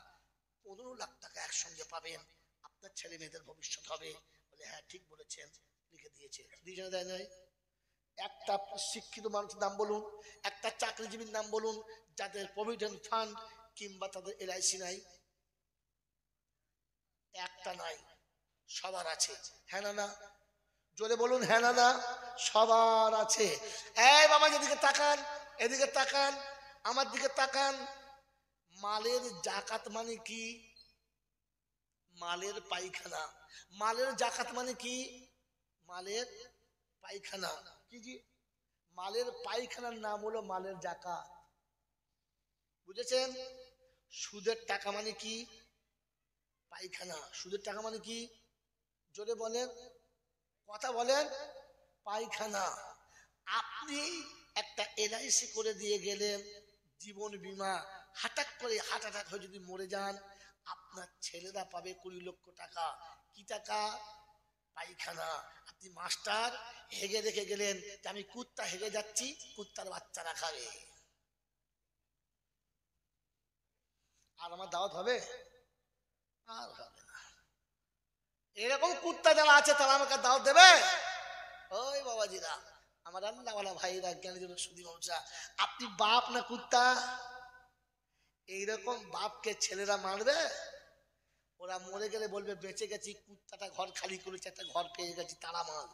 15 লাখ টাকা একসঙ্গে পাবেন, আপনার ছেলে মেয়েদের ভবিষ্যৎ হবে। বলে হ্যাঁ ঠিক বলেছেন, লিখে দিয়েছে। দুইজনে দেয় নাই? একটা শিক্ষিত মানুষের নাম বলুন, একটা চাকরিজীবীর নাম বলুন যাদের প্রভিডেন্ট ফান্ড কিংবা তাদের এলআইসি নাই? একটা নাই। সবার আছে, হ্যাঁ না? জোরে বলুন হ্যাঁ না? সবার আছে। এই বাবা এদিকে তাকান, এদিকে তাকান, আমার দিকে তাকান। মালের জাকাত মানে কি? মালের পায়খানা। মালের জাকাত মানে কি? মালের পায়খানা। কি জি? মালের পায়খানার নাম হলো মালের জাকাত, বুঝেছেন? সুদের টাকা মানে কি? পায়খানা। সুদের টাকা মানে কি? জোরে বলেন, কথা বলেন। পায়খানা। আপনি একটা এলআইসি করে দিয়ে গেলেন, জীবন বীমা, হঠাৎ করে হার্ট অ্যাটাক হয়ে যদি মরে যান, আপনার ছেলেরা পাবে 20 লক্ষ টাকা। কি টাকা? পায়খানা। আপনি মাস্টার হেগে রেখে গেলেন যে আমি কুত্তা হেগে যাচ্ছি, কুত্তার বাচ্চারা খাবে, আর আমার দাওয়াত হবে? আর হবে না। এরকম কুত্তা যারা আছে তারা আমাকে দাওয়াত দেবে? ওই বাবাজিরা, আমার আল্লাহওয়ালা ভাইরা, জ্ঞানীজন, সুধী মানুষরা, আপনি বাপ না কুত্তা? এইরকম বাপকে ছেলেরা মারবে? ওরা মরে গেলে বলবে বেঁচে গেছি, কুত্তাটা ঘর খালি করেছে, একটা ঘর পেয়ে গেছি, তারা মার।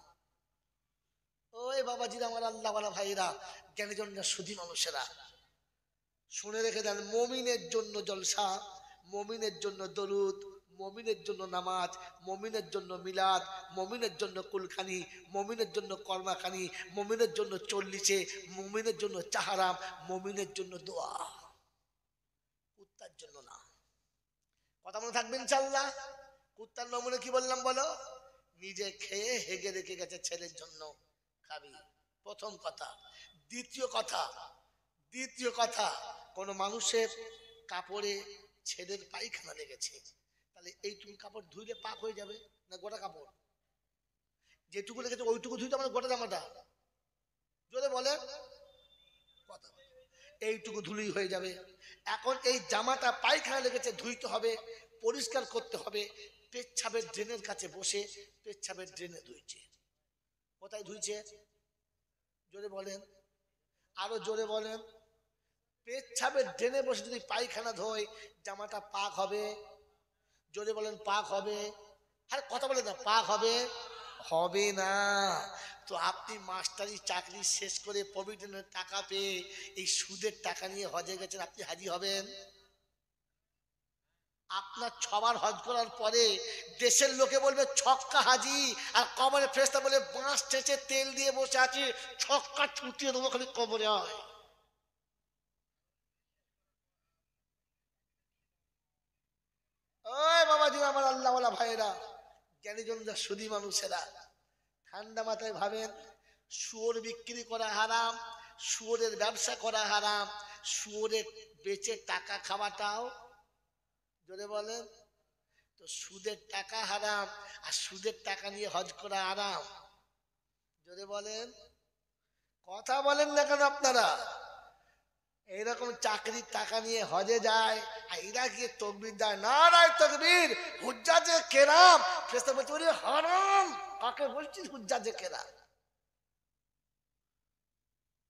ওই বাবাজিরা, আমার আল্লাহওয়ালা ভাইরা, জ্ঞানীজন, সুধী মানুষেরা, শুনে রেখে দেন, মুমিনের জন্য জলসা, মুমিনের জন্য দরুদ, মুমিনের জন্য নামাজ, মুমিনের জন্য মিলাদ, মুমিনের জন্য কুলখানি, মুমিনের জন্য কর্মাখানি, মুমিনের জন্য চল্লিশে, মুমিনের জন্য চাহারাম, মুমিনের জন্য দোয়া, কুত্তার জন্য না। কথা মনে থাকবে ইনশাআল্লাহ। কুত্তার নমুনা কি বললাম বলো? নিজে খেয়ে হেগে রেখে গেছে, ছেলের জন্য খাবি, প্রথম কথা। দ্বিতীয় কথা, কোন মানুষের কাপড়ে ছেলের পায়খানা লেগেছে, তাহলে এইটুকু কাপড় ধুইলে পাক হয়ে যাবে না গোটা কাপড়? যেটুকু লেগেছে ওইটুকু ধুইতে আমার গোটা জামাটা? জোরে বলে কথা, এইটুকু ধুলেই হয়ে যাবে। এখন এই জামাটা পায়খানা লেগেছে, ধুইতে হবে, পরিষ্কার করতে হবে। পেচ্ছাবের ড্রেনের কাছে বসে পেচ্ছাবের ড্রেনে ধুইছে। কোথায় ধুইছে? জোরে বলেন, আরো জোরে বলেন। পেচ্ছাবের ড্রেনে বসে যদি পায়খানা ধোয়, জামাটা পাক হবে? জোরে বলেন পাক হবে? আরে কথা বলে না, পাক হবে? হবে না। তো আপনি মাস্টারি চাকরি শেষ করে প্রভিডেন্টের টাকা পেয়ে এই সুদের টাকা নিয়ে হজে গেছেন, আপনি হাজি হবেন? আপনার 6 বার হজ করার পরে দেশের লোকে বলবে ছক্কা হাজি, আর কবরে ফেরেশতা বলে বাঁশ চেঁচে তেল দিয়ে বসে আছি, ছক্কা ছুটিয়ে দেবো খালি কবরে হয়। ওই বাবাজি আমার আল্লাহওয়ালা ভাইয়েরা, জ্ঞানীজনরা, সুধী মানুষেরা, ঠান্ডা মাথায় ভাবেন, শুয়োর বিক্রি করা হারাম, শুয়োরের ব্যবসা করা হারাম, শুয়োরের বেচে টাকা খাওয়াটাও, জোরে বলেন, তো সুদের টাকা হারাম আর সুদের টাকা নিয়ে হজ করা হারাম, জোরে বলেন, কথা বলেন না কেন আপনারা? এইরকম চাকরির টাকা নিয়ে হজে যায় আর এরা গিয়ে তকবীর দেয়, নারায়ে তাকবীর, হুজ্জাজে কেরাম। ফেরেশতা বলছে ওরে হারাম, কাকে বলছিস হুজ্জাজে কেরাম?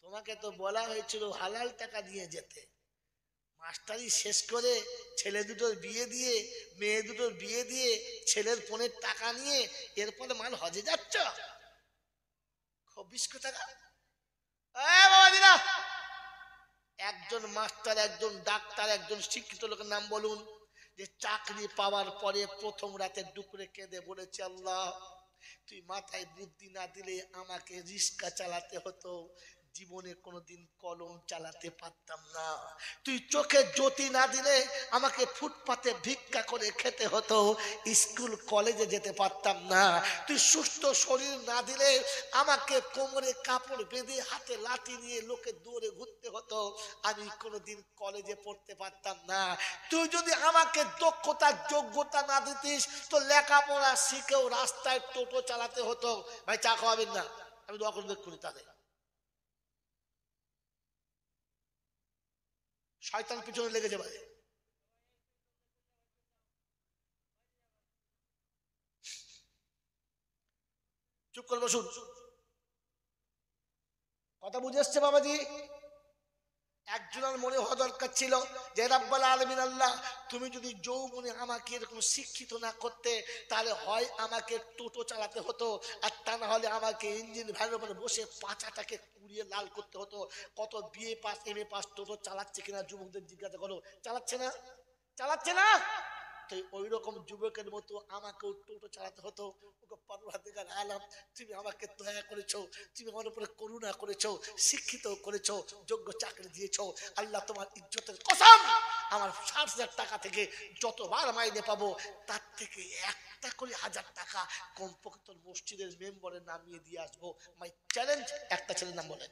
তোমাকে তো বলা হয়েছিল হালাল টাকা দিয়ে যেতে। মাস্টারি শেষ করে ছেলে দুটোর বিয়ে দিয়ে, মেয়ে দুটোর বিয়ে দিয়ে, ছেলের ফোনের টাকা নিয়ে এরপরে মাল হজে যাচ্ছ, খবিস টাকা। বাবাজিরা, একজন মাস্টার, একজন ডাক্তার, একজন শিক্ষিত লোকের নাম বলুন যে চাকরি পাওয়ার পরে প্রথম রাতে দুপুরে কেঁদে বলেছে, আল্লাহ তুই মাথায় বুদ্ধি না দিলে আমাকে রিক্সা চালাতে হতো, জীবনে কোনোদিন কলম চালাতে পারতাম না। তুই চোখে জ্যোতি না দিলে আমাকে ফুটপাতে ভিক্ষা করে খেতে হতো, স্কুল কলেজে যেতে পারতাম না। তুই সুস্থ শরীর না দিলে আমাকে কোমরে কাপড় বেঁধে হাতে লাঠি নিয়ে লোকে দৌড়ে ঘুরতে হতো, আমি কোনোদিন কলেজে পড়তে পারতাম না। তুই যদি আমাকে দক্ষতা যোগ্যতা না দিতিস তো লেখাপড়া শিখেও রাস্তায় টোটো চালাতে হতো। ভাই চা খাওয়াবেন না, আমি দোয়া করে দেখুন তাদের। শয়তান পিছনে লেগেছে ভাই। চুপ করে বসুন, কথা বুঝে এসছে বাবাজি? একজনের মনে হওয়া দরকার ছিল যে রাব্বুল আলামিন আল্লাহ, তুমি যদি যৌবনে আমাকে এরকম শিক্ষিত না করতে তাহলে হয় আমাকে টোটো চালাতে হতো, আর তা না হলে আমাকে ইঞ্জিন ভ্যানের উপরে বসে পাঁচাটাকে কুড়িয়ে লাল করতে হতো। কত বিএ পাস এমএ পাস টোটো চালাচ্ছে কিনা যুবকদের জিজ্ঞাসা করো, চালাচ্ছে না? চালাচ্ছে না? তো ওই রকম যুবকের মতো আমাকেও টোটো চালাতে হতো। ওকে পরওয়ারদিগার আলম, তুমি আমাকে দয়া করেছো, তুমি আমার উপরে করুণা করেছো, শিক্ষিত করেছো, যোগ্য চাকরি দিয়েছো। আল্লাহ তোমার ইজ্জতের কসম, আমার 60,000 টাকা থেকে যতবার মাইনে পাবো তার থেকে একটা করে 1000 টাকা কমপক্ষে তোর মসজিদের মেম্বারের নামিয়ে দিয়ে আসবো। My challenge. একটা ছেলের নাম বলেন।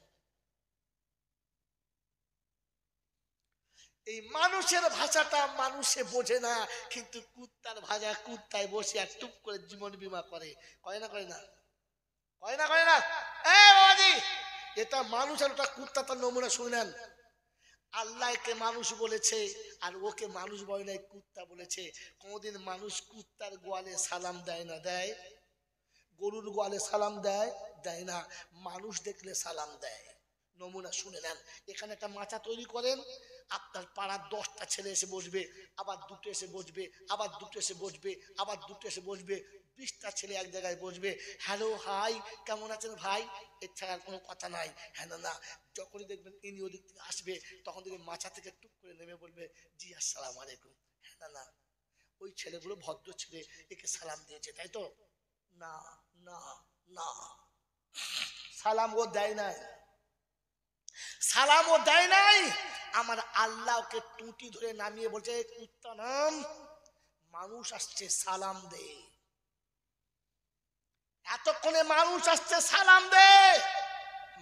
এই মানুষের ভাষাটা মানুষে বোঝে না, কিন্তু কুত্তার ভাষা কুত্তায় বসে আর টুক করে জীবন বীমা করে। করে না? করে না? করে না? করে না? বাবাজি, এটা মানুষ আর ওটা কুত্তা, তার নমুনা শুনেন। আল্লাহকে মানুষ বলেছে আর ওকে মানুষ বলে নাই, কুত্তা বলেছে। কোনদিন মানুষ কুত্তার গোয়ালে সালাম দেয় না? দেয়? গরুর গোয়ালে সালাম দেয়? দেয় না। মানুষ দেখলে সালাম দেয়। নমুনা শুনে নেন। এখানে একটা মাচা তৈরি করেন, আপনার পাড়ার 10টা ছেলে এসে বসবে, আবার দুটো এসে বসবে, আবার দুটো এসে বসবে, আবার দুটো এসে বসবে, 20টা ছেলে এক জায়গায় বসবে। হ্যালো হাই, কেমন আছেন ভাই, এর ছাড়া কোনো কথা নাই। হ্যাঁ না না, যখনই দেখবেন ইনি ওদিক থেকে আসবে তখন দেখবেন মাচা থেকে টুক করে নেমে বলবে, জি আসসালামু আলাইকুম। হ্যাঁ না না, ওই ছেলেগুলো ভদ্র ছেলে, একে সালাম দিয়েছে, তাই তো? না না না, সালাম ও দেয় নাই, সালামও দেয় নাই। আমার আল্লাহ ওকে টুটি ধরে নামিয়ে বলছে, কুত্তা নাম, মানুষ আসছে সালাম দে। এতক্ষণে মানুষ আসছে সালাম দে।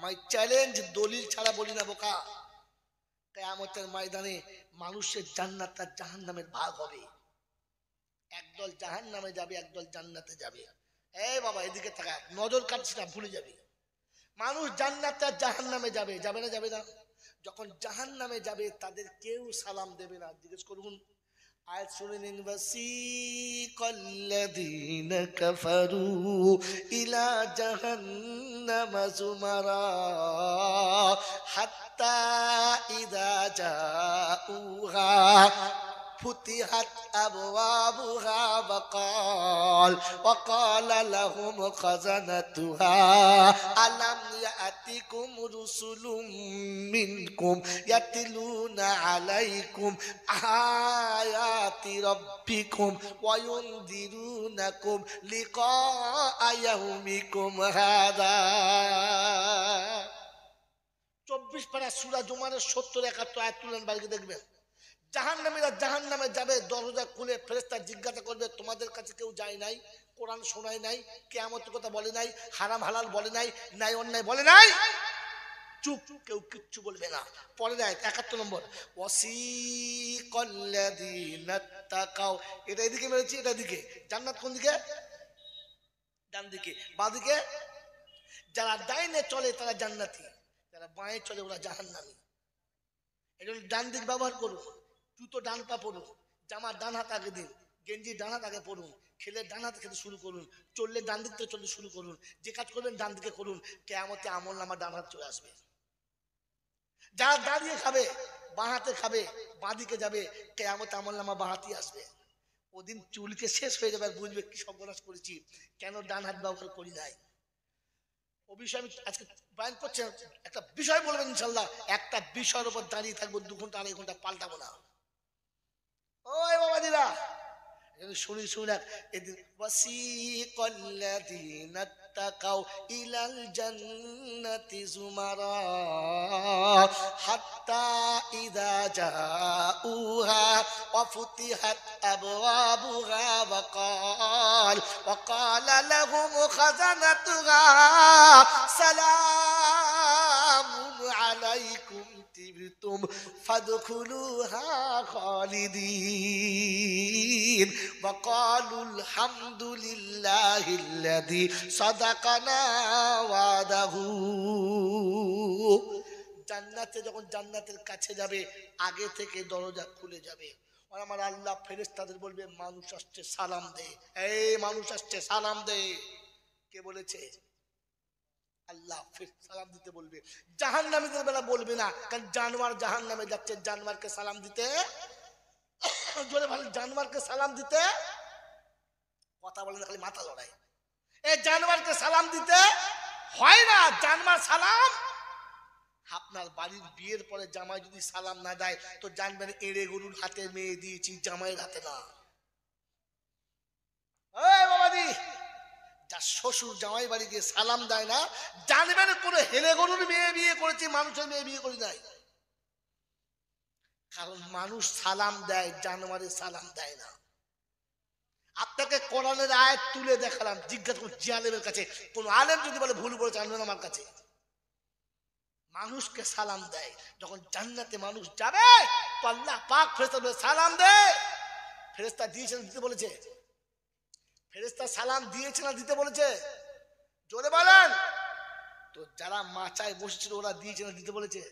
মাই চ্যালেঞ্জ, দলিল ছাড়া বলি না বোকা। কিয়ামতের ময়দানে মানুষের জান্নাত আর জাহান্নামের ভাগ হবে। একদল জাহান্নামে যাবে, একদল জান্নাতে যাবে। এই বাবা এদিকে তাকা, নজর কাটছিস না, ভুলে যাবি। মানুষ জান্নাতে আর জাহান্নামে যাবে, যাবে না? যাবে না? যখন জাহান্নামে যাবে তাদের কেউ সালাম দেবে না। জিজ্ঞেস করুন, আয়াত শুনে নিন, ওয়াসিকাল্লাযীনা কাফারু ইলা জাহান্নামা যুমারা হাত্তা ইযা জাউহা ফুতিহাত আবওয়াবুহা وقال لهم خزنتها ألم يأتكم رسل منكم يتلون عليكم آيات ربكم وينذرونكم لقاء يومكم هذا 24 পারা সূরা জুমারের 70-71 আয়াত তুলেন বাড়িতে দেখবেন। জাহান্নামীরা জাহান্নামে যাবে, দরজা খুলে ফেরেশতা জিজ্ঞাসা করবে তোমাদের কাছে কেউ যায় নাই, কোরআন শোনায় নাই, কিয়ামতের কথা বলে নাই, হারাম হালাল বলে নাই, ন্যায় অন্যায় বলে নাই? চুপ, কেউ কিচ্ছু বলবে না। পরের আয়াত 71 নম্বর, ওয়াসিকাল্লাযীনা তাকাও, এটা এদিকে মেরেছি, এটা দিকে। জান্নাত কোন দিকে? ডান দিকে। বাঁ দিকে? যারা ডাইনে চলে তারা জান্নাতি, যারা বাঁয়ে চলে ওরা জাহান্নামী। এজন্য ডান দিক ব্যবহার করুন। জুতো ডান পা পরুন, জামা ডান হাত আগে দিন, গেঞ্জি ডান হাত আগে পরুন, খেলে ডান হাতে খেতে শুরু করুন, চললে ডান দিক থেকে চলতে শুরু করুন, যে কাজ করবেন ডান দিকে করুন, কিয়ামতে আমলনামা ডান হাত চলে আসবে। যারা দাঁড়িয়ে খাবে বাঁ হাতে খাবে, বাঁ দিকে যাবে, কিয়ামতে আমলনামা বাঁ হাতেই আসবে। ওদিন চুলকে শেষ হয়ে যাবে, আর বুঝবে কি সর্বনাশ করেছি, কেন ডান হাত ব্যবহার করি নাই। ও বিষয় আমি আজকে বয়ান করছি, একটা বিষয় বলবেন ইনশাল্লাহ, একটা বিষয়ের উপর দাঁড়িয়ে থাকবো 2 ঘন্টা 2.5 ঘন্টা, পাল্টাবো না। ওই বাবাজিরা শুনি শুনাক, এদিন ওয়াসিকাল্লাযীনা তাকাও ইলাল জান্নাতি যুমারা হাত্তা ইযা জাউহা ওয়া ফুতিহাত আবওয়াবুহা ওয়াকালা লাহুম খাযানাতুহা সালামুন আলাইকুম তিবতুম ফাদখুলুহা খালিদিন وقالوا الحمد لله الذي صدقنا وعده। জান্নাতে যখন জান্নাতের কাছে যাবে আগে থেকে দরজা খুলে যাবে, আর আমার আল্লাহ ফেরেশতাদের বলবে মানুষ আসছে সালাম দে, এই মানুষ আসছে সালাম দে। কে বলেছে? আল্লাহ সালাম দিতে বলবে। জাহান্নামীদের বেলা বলবে না, কারণ জানোয়ার জাহান্নামে যাচ্ছে, জানোয়ারকে সালাম দিতে, জোরে ভালো, জানোয়ারকে সালাম দিতে কথা বলে না, খালি মাথা লড়াই। এই জানোয়ারকে সালাম দিতে হয় না। জানোয়ার সালাম, আপনার বাড়ির বিয়ের পরে জামাই যদি সালাম না দেয় তো জানবেন এড়ে গরুর হাতে মেয়ে দিয়েছি, জামাইয়ের হাতে না। ওই বাবাজি, যার শ্বশুর জামাই বাড়ি গিয়ে সালাম দেয় না, জানবেন কোনো হেলে গরুর মেয়ে বিয়ে করেছি, মানুষের মেয়ে বিয়ে করি নাই। কারণ মানুষ সালাম দেয়, জানোয়ারের সালাম দেয় না। আপনাকে কোরআনের আয়াত তুলে দেখালাম, জিজ্ঞাসা করুন যে আলেমের কাছে, কোন আলেম যদি বলে ভুল বলেছে আনবেন আমার কাছে। মানুষকে সালাম দেয়, যখন জান্নাতে মানুষ যাবে তো আল্লাহ পাক ফেরেশতা সালাম দে। ফেরেশতা দিয়েছেন দিতে বলেছে? ফেরেশতা সালাম দিয়েছে না দিতে বলেছে? জোরে বলেন। তো যারা মাচায় বসেছিল ওরা দিয়েছে না দিতে বলেছে?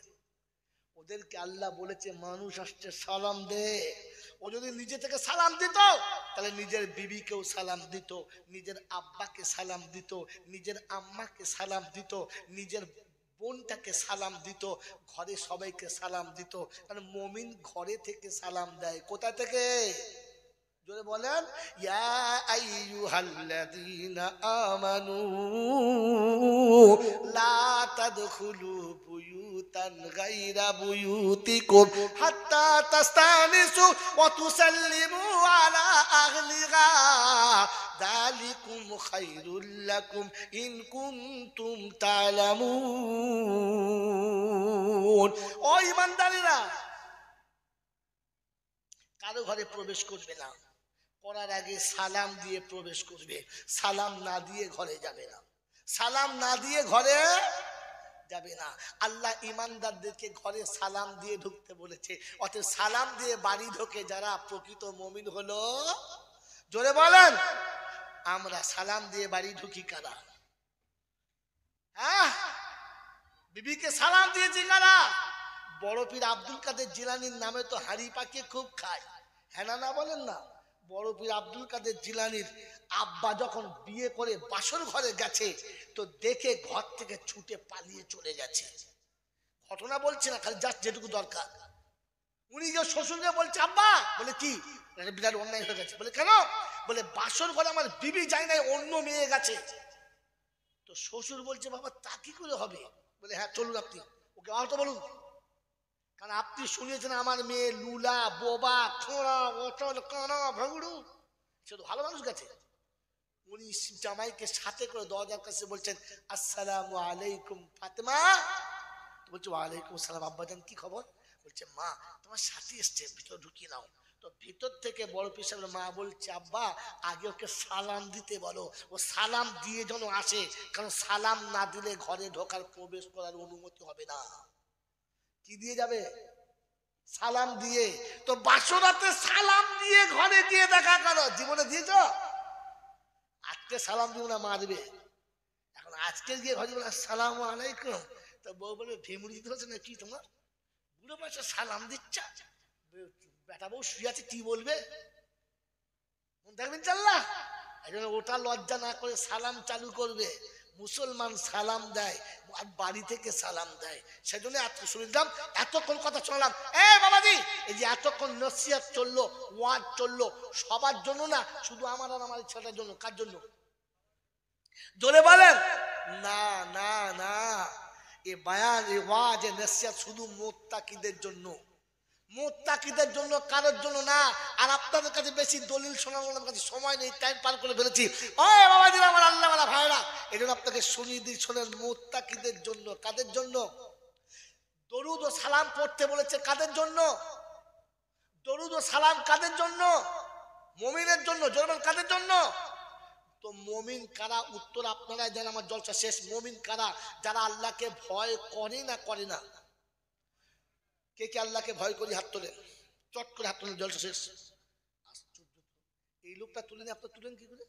ওদেরকে আল্লাহ বলেছে মানুষ আসছে সালাম দে। ও যদি নিজে থেকে সালাম দিত তাহলে নিজের বিবিকেও সালাম দিত, নিজের আব্বাকে সালাম দিত, নিজের আম্মাকে সালাম দিত, নিজের বোনটাকে সালাম দিত, ঘরে সবাইকে সালাম দিত। কারণ মুমিন ঘরে থেকে সালাম দেয়। কোথা থেকে? জোরে বলেন। ইয়া আইয়ুহাল্লাযীনা আমানু লা তাদখুলু বুয়ুতান গায়রা বুয়ুতিকুম হাত্তা তাস্তানিসু ওয়া তুসাল্লিমু আলা আহলিহা যালিকুম খায়রুল লাকুম ইন কুনতুম তা'লামুন। ও ঈমানদারেরা, কারো ঘরে প্রবেশ করবে না, করার আগে সালাম দিয়ে প্রবেশ করবে, সালাম না দিয়ে ঘরে যাবে না, সালাম না দিয়ে ঘরে যাবে না। আল্লাহ ইমানদারদেরকে ঘরে সালাম দিয়ে ঢুকতে বলেছে, অতএব সালাম দিয়ে বাড়ি ঢোকে যারা প্রকৃত মুমিন হলো। জোরে বলেন। আমরা সালাম দিয়ে বাড়ি ঢুকি কারা? হ্যাঁ, বিবিকে সালাম দিয়েছি কারা? বড় পীর আব্দুল কাদের জিলানির নামে তো হাড়ি পাকিয়ে খুব খায়, হ্যাঁ না বলেন না? বড় পীর আব্দুল কাদের জিলানির আব্বা যখন বিয়ে করে বাসর ঘরে গেছে তো দেখে ঘর থেকে ছুটে পালিয়ে চলে গেছে। ঘটনা বলছি না, খালি জাস্ট যেটুকু দরকার। উনি যে শ্বশুরকে বলছে আব্বা, বলে কি, বিরাট অন্যায় হয়ে গেছে। বলে কেন? বলে বাসর ঘরে আমার বিবি যায় নাই, অন্য মেয়ে গেছে। তো শ্বশুর বলছে বাবা তা কি করে হবে? বলে হ্যাঁ চলুন আপনি ওকে আহত বলুন, কারণ আপনি শুনিয়েছেন আমার মেয়ে লুলা, বোবা, খোঁড়া, অচল, কানা, ভাঙড়ু, সে তো ভালো মানুষ গেছে। উনি জামাইকে সাথে করে দরজার কাছে বলছেন আসসালামু আলাইকুম ফাতেমা। বলছে ওয়ালাইকুম আসসালাম আব্বাজান, কি খবর? বলছে মা তোমার সাথী এসছে, ভিতর ঢুকিয়ে নাও। তো ভিতর থেকে বড় পিসাব মা বলছে আব্বা আগে ওকে সালাম দিতে বলো, ও সালাম দিয়ে যেন আসে, কারণ সালাম না দিলে ঘরে ঢোকার, প্রবেশ করার অনুমতি হবে না। কি দিয়ে যাবে? সালাম দিয়ে। তো বাসরাতে সালাম দিয়ে ঘরে গিয়ে দেখা করো। জীবনে দিয়েছ? আজকে সালাম দিব না, মারবে। এখন আজকে গিয়ে ঘরে বলে আসসালামু আলাইকুম, তো বউ বলবে ভেমুড়ি দিতে হচ্ছে না কি তোমার, বুড়ো বয়সে সালাম দিচ্ছা, বেটা বউ শুয়ে আছে কি বলবে, মন থাকবেন চাল্লা। এই জন্য ওটা লজ্জা না করে সালাম চালু করবে। মুসলমান সালাম দেয় আর বাড়ি থেকে সালাম দেয়। সেজন্য শুনলাম এতক্ষণ কথা শোনালাম। বাবাজি এই যে এতক্ষণ নসিহত চললো, ওয়াজ চললো, সবার জন্য না, শুধু আমার আর আমার ছেলের জন্য। কার জন্য? জোরে বলেন না। না না, এ বায়ান, এ ওয়াজ, এ নসিহত শুধু মুত্তাকিদের জন্য, মুত্তাকিদের জন্য, কারোর জন্য না। আর আপনাদের কাছে বেশি দলিল শোনানোর কাছে সময় নেই, টাইম পার করে ফেলেছি। ওই বাবাজিরা, আমার আল্লাহওয়ালা ভাইরা, এই জন্য আপনাকে শুনিয়ে দিই, শোনেন, মুত্তাকিদের জন্য। কাদের জন্য? দরুদ ও সালাম পড়তে বলেছে কাদের জন্য? দরুদ ও সালাম কাদের জন্য? মুমিনের জন্য। জোরে কাদের জন্য? তো মুমিন কারা? উত্তর আপনারাই দেন, আমার জলসা শেষ। মুমিন কারা? যারা আল্লাহকে ভয় করে না, করে না। কে কে আল্লাহকে ভয় করি? হাত তোলেন, চট করে হাত তোলেন, জলসা শেষ। আশ্চর্য, এই লোকটা তুলেন, আপনার তুলেন কি করে?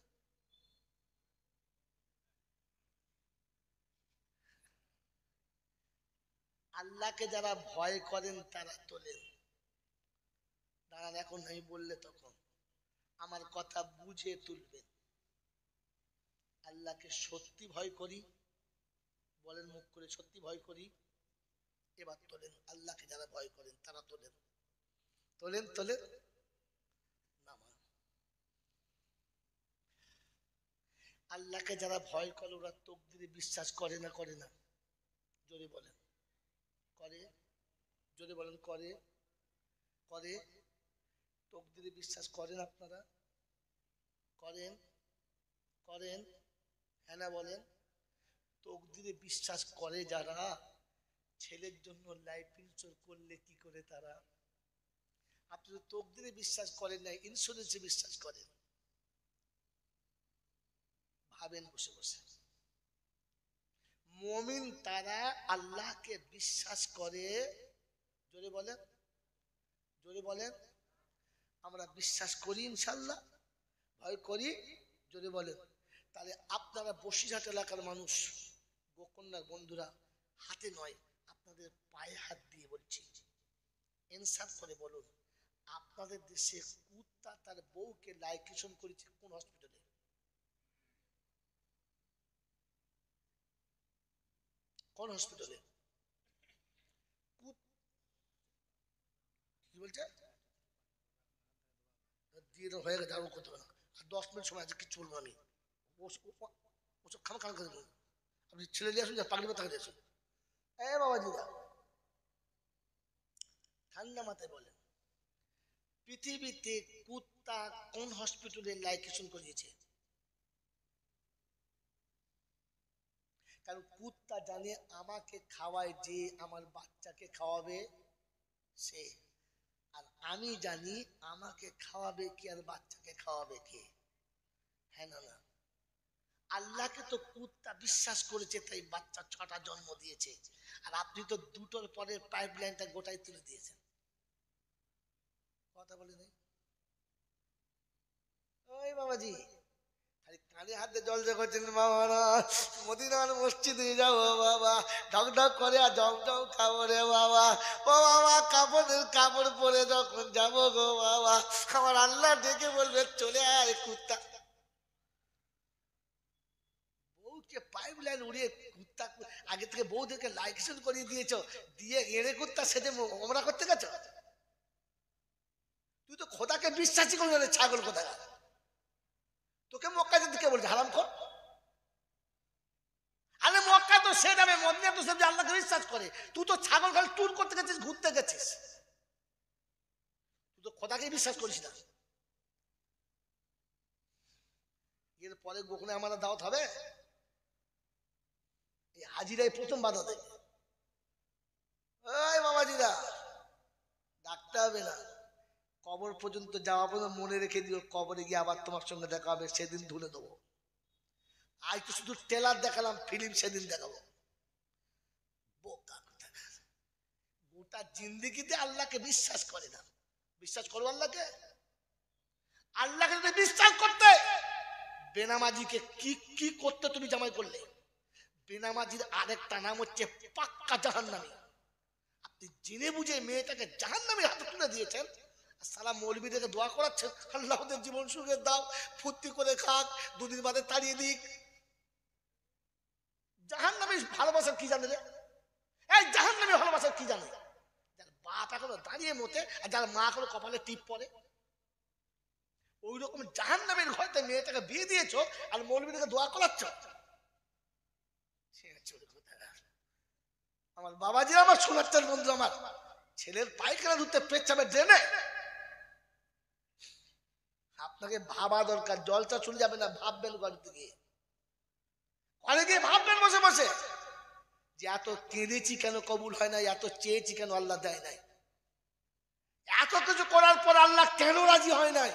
আল্লাহকে যারা ভয় করেন তারা তোলেন। দাঁড়ান, এখন আমি বললে তখন আমার কথা বুঝে তুলবেন। আল্লাহকে সত্যি ভয় করি, বলেন মুখ করে, সত্যি ভয় করি। এবার তোলেন, আল্লাহকে যারা ভয় করেন তারা তোলেন, তোলেন, তোলেন। আল্লাহকে যারা ভয় করে ওরা তাকদীরে বিশ্বাস করে না, করে না? জোরে বলেন করে। জোরে বলেন করে। করে। তাকদীরে বিশ্বাস করেন আপনারা? করেন? করেন? হ্যাঁ না বলেন। তাকদীরে বিশ্বাস করে যারা, ছেলের জন্য লাইফ ইন্স্যুরেন্স করলে কি করে তারা? আপনি তো তাকদীরে বিশ্বাস করেন না, ইন্স্যুরেন্সে বিশ্বাস করেন। ভাবেন বসে বসে। মুমিন তারা আল্লাহকে বিশ্বাস করে। জোরে বলেন, জোরে বলেন। আমরা বিশ্বাস করি ইনশাআল্লাহ, ভয় করি। জোরে বলেন। তাহলে আপনারা বসিরহাট এলাকার মানুষ, গোকর্ণার বন্ধুরা, হাতে নয় আপনাদের পায়ে হাত দিয়ে বলছি, ইনসাফ করে বলুন, আপনাদের দেশে কুত্তা তার বউকে লাইকেশন করেছে কোন হসপিটালে? কোন হসপিটালে? কি বলছে? দিয়ে হয়ে গেছে, আর করতে হবে না, আর 10 মিনিট সময় আছে, কিচ্ছু বলবো আমি। ওসব খামা খান করে দেবো। আপনি ছেলে দিয়ে আসুন, যা পাগলি কথা দিয়ে আসুন। বাবাজিরা, ঠান্ডা মাথায় বলেন, পৃথিবীতে কুত্তা কোন হসপিটালে লাইকেশন করিয়েছে? কারণ কুত্তা জানে আমাকে খাওয়ায় যে আমার বাচ্চাকে খাওয়াবে সে, আর আমি জানি আমাকে খাওয়াবে কি আর বাচ্চাকে খাওয়াবে কে। হ্যাঁ না? না, আল্লাহকে তো কুত্তা বিশ্বাস করেছে, তাই বাচ্চা 6টা জন্ম দিয়েছে, আর আপনি তো দুটোর পরে পাইপ লাইনটা গোটাই তুলে দিয়েছেন। কথা বলে নাই? ওই বাবাজি কানে হাতে জল করছেন, বাবারা মদিনার মসজিদে যাবো বাবা, ঢক ঢক করে আর জম জম খাবো রে বাবা। ও বাবা, কাপড়ের কাপড় পরে যখন যাবো গো বাবা, আমার আল্লাহ ডেকে বলবে চলে আয় কুত্তা। বউকে পাইপ লাইন উড়িয়ে কুত্তা, আগে থেকে বউদেরকে লাইকেশন করিয়ে দিয়েছ, দিয়ে এড়ে কুত্তা সেজে ওমরা করতে গেছো। তুই তো খোদাকে বিশ্বাসই করবি না, ছাগল কোথাকার। তোকে মক্কা যেতে কে বলছে হারাম খোর? আরে মক্কা তো সে যাবে, মদিনা তো সে যে আল্লাহকে বিশ্বাস করে। তুই তো ছাগল খালি ট্যুর করতে গেছিস, ঘুরতে গেছিস, তুই তো খোদাকে বিশ্বাস করিস না। এর পরে গোখনে আমাদের দাওয়াত হবে, এই হাজিরাই প্রথম বাধা দেয়। ওই বাবাজিরা, ডাকতে হবে না, কবর পর্যন্ত যাওয়া পর্যন্ত মনে রেখে দিও, কবরে গিয়ে আবার তোমার সঙ্গে দেখা হবে, সেদিন ধুলে দেবো। আজ তো শুধু ট্রেলার দেখালাম, ফিল্ম সেদিন দেখাবো। বোকা কোথাকার, গোটা জিন্দেগিতে আল্লাহকে বিশ্বাস করে না। বিশ্বাস করো আল্লাহকে? আল্লাহকে যদি বিশ্বাস করতে, বেনামাজিকে কি কি করতে তুমি জামাই করলে? বেনামাজির আরেকটা নাম হচ্ছে পাক্কা জাহান্নামী। আপনি জেনে বুঝে মেয়েটাকে জাহান্নামীর হাতে তুলে দিয়েছেন, সালা মৌলবীদেরকে দোয়া করাচ্ছেন, আল্লাহ ওদের জীবন সুখে দাও, ফুর্তি করে খাক, দুদিন বাদে তাড়িয়ে দিক। জাহান্নামী ভালোবাসার কি জানে রে? এই জাহান্নামী ভালোবাসার কি জানে? যার বাপ এখনো দাঁড়িয়ে মতে, আর যার মা এখনো কপালে টিপ পরে, ওই রকম জাহান্নামীর ঘরে মেয়েটাকে বিয়ে দিয়েছ আর মৌলবীদেরকে দোয়া করাচ্ছ। আমার বাবাজি, আমার সোনাচ্চার বন্ধু, আমার ছেলের পায়খানা ধুতে পেচ্ছাবে ড্রেনে, আপনাকে ভাবা দরকার। জলটা চলে যাবে না, ভাববেন ঘরেতে গিয়ে, ঘরে গিয়ে ভাববেন বসে বসে যে এত কেঁদেছি কেন কবুল হয় নাই, এত চেয়েছি কেন আল্লাহ দেয় নাই, এত কিছু করার পর আল্লাহ কেন রাজি হয় নাই।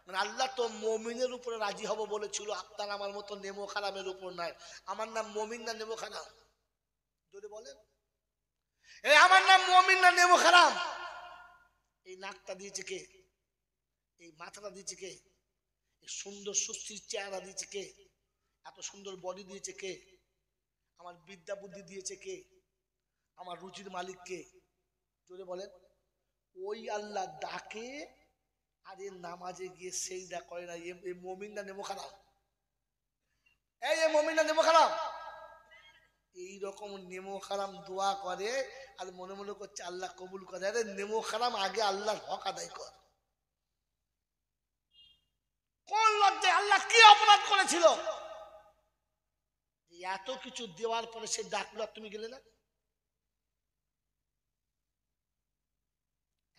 মানে আল্লাহ তো মমিনের উপরে রাজি হব বলেছিল, আপনার আমার মতো নেমো খারামের উপর নাই। আমার নাম মমিন না নেমো খারাম? যদি বলেন এই আমার নাম মমিন না নেমো খারাম? এই নাকটা দিয়েছে কে? এই মাথাটা দিয়েছে কে? এই সুন্দর সুস্থির চেহারা দিয়েছে কে? এত সুন্দর বডি দিয়েছে কে? আমার বিদ্যা বুদ্ধি দিয়েছে কে? আমার রুচির মালিক কে? জোরে বলেন। ওই আল্লাহ ডাকে আর এর নামাজে গিয়ে সেইদা করে না, এই মুমিন না নেমো খারাপ? এই মুমিন না নেমো খারাপ? এইরকম নেমো খারাম দোয়া করে আর মনে মনে করছে আল্লাহ কবুল করে। আরে নেমো খারাম, আগে আল্লাহর হক আদায় কর। কোন লজ্জায়? আল্লাহ কি অপরাধ করেছিল এত কিছু দেওয়ার পরে সে ডাকলো আর তুমি গেলে না?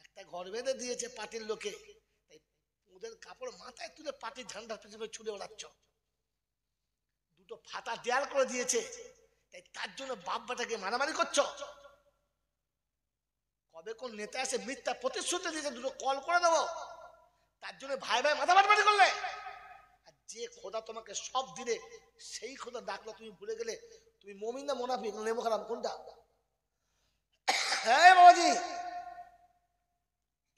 একটা ঘর বেঁধে দিয়েছে পার্টির লোকে, তাই ওদের কাপড় মাথায় তুলে পার্টির ঝান্ডার পেছনে ছুড়ে ওড়াচ্ছ। দুটো ফাটা দেয়াল করে দিয়েছে, তাই তার জন্য বাপ বেটাকে মারামারি করছো। কবে কোন নেতা এসে মিথ্যা প্রতিশ্রুতি দিয়েছে দুটো কল করে দেবো, তার জন্য ভাই ভাই মাথা মারামারি করলে। আর যে খোদা তোমাকে সব দিলে, সেই খোদা ডাকলো তুমি ভুলে গেলে। তুমি মুমিন না মুনাফিক না নেমো খারাপ, কোনটা? হ্যাঁ বাবাজি,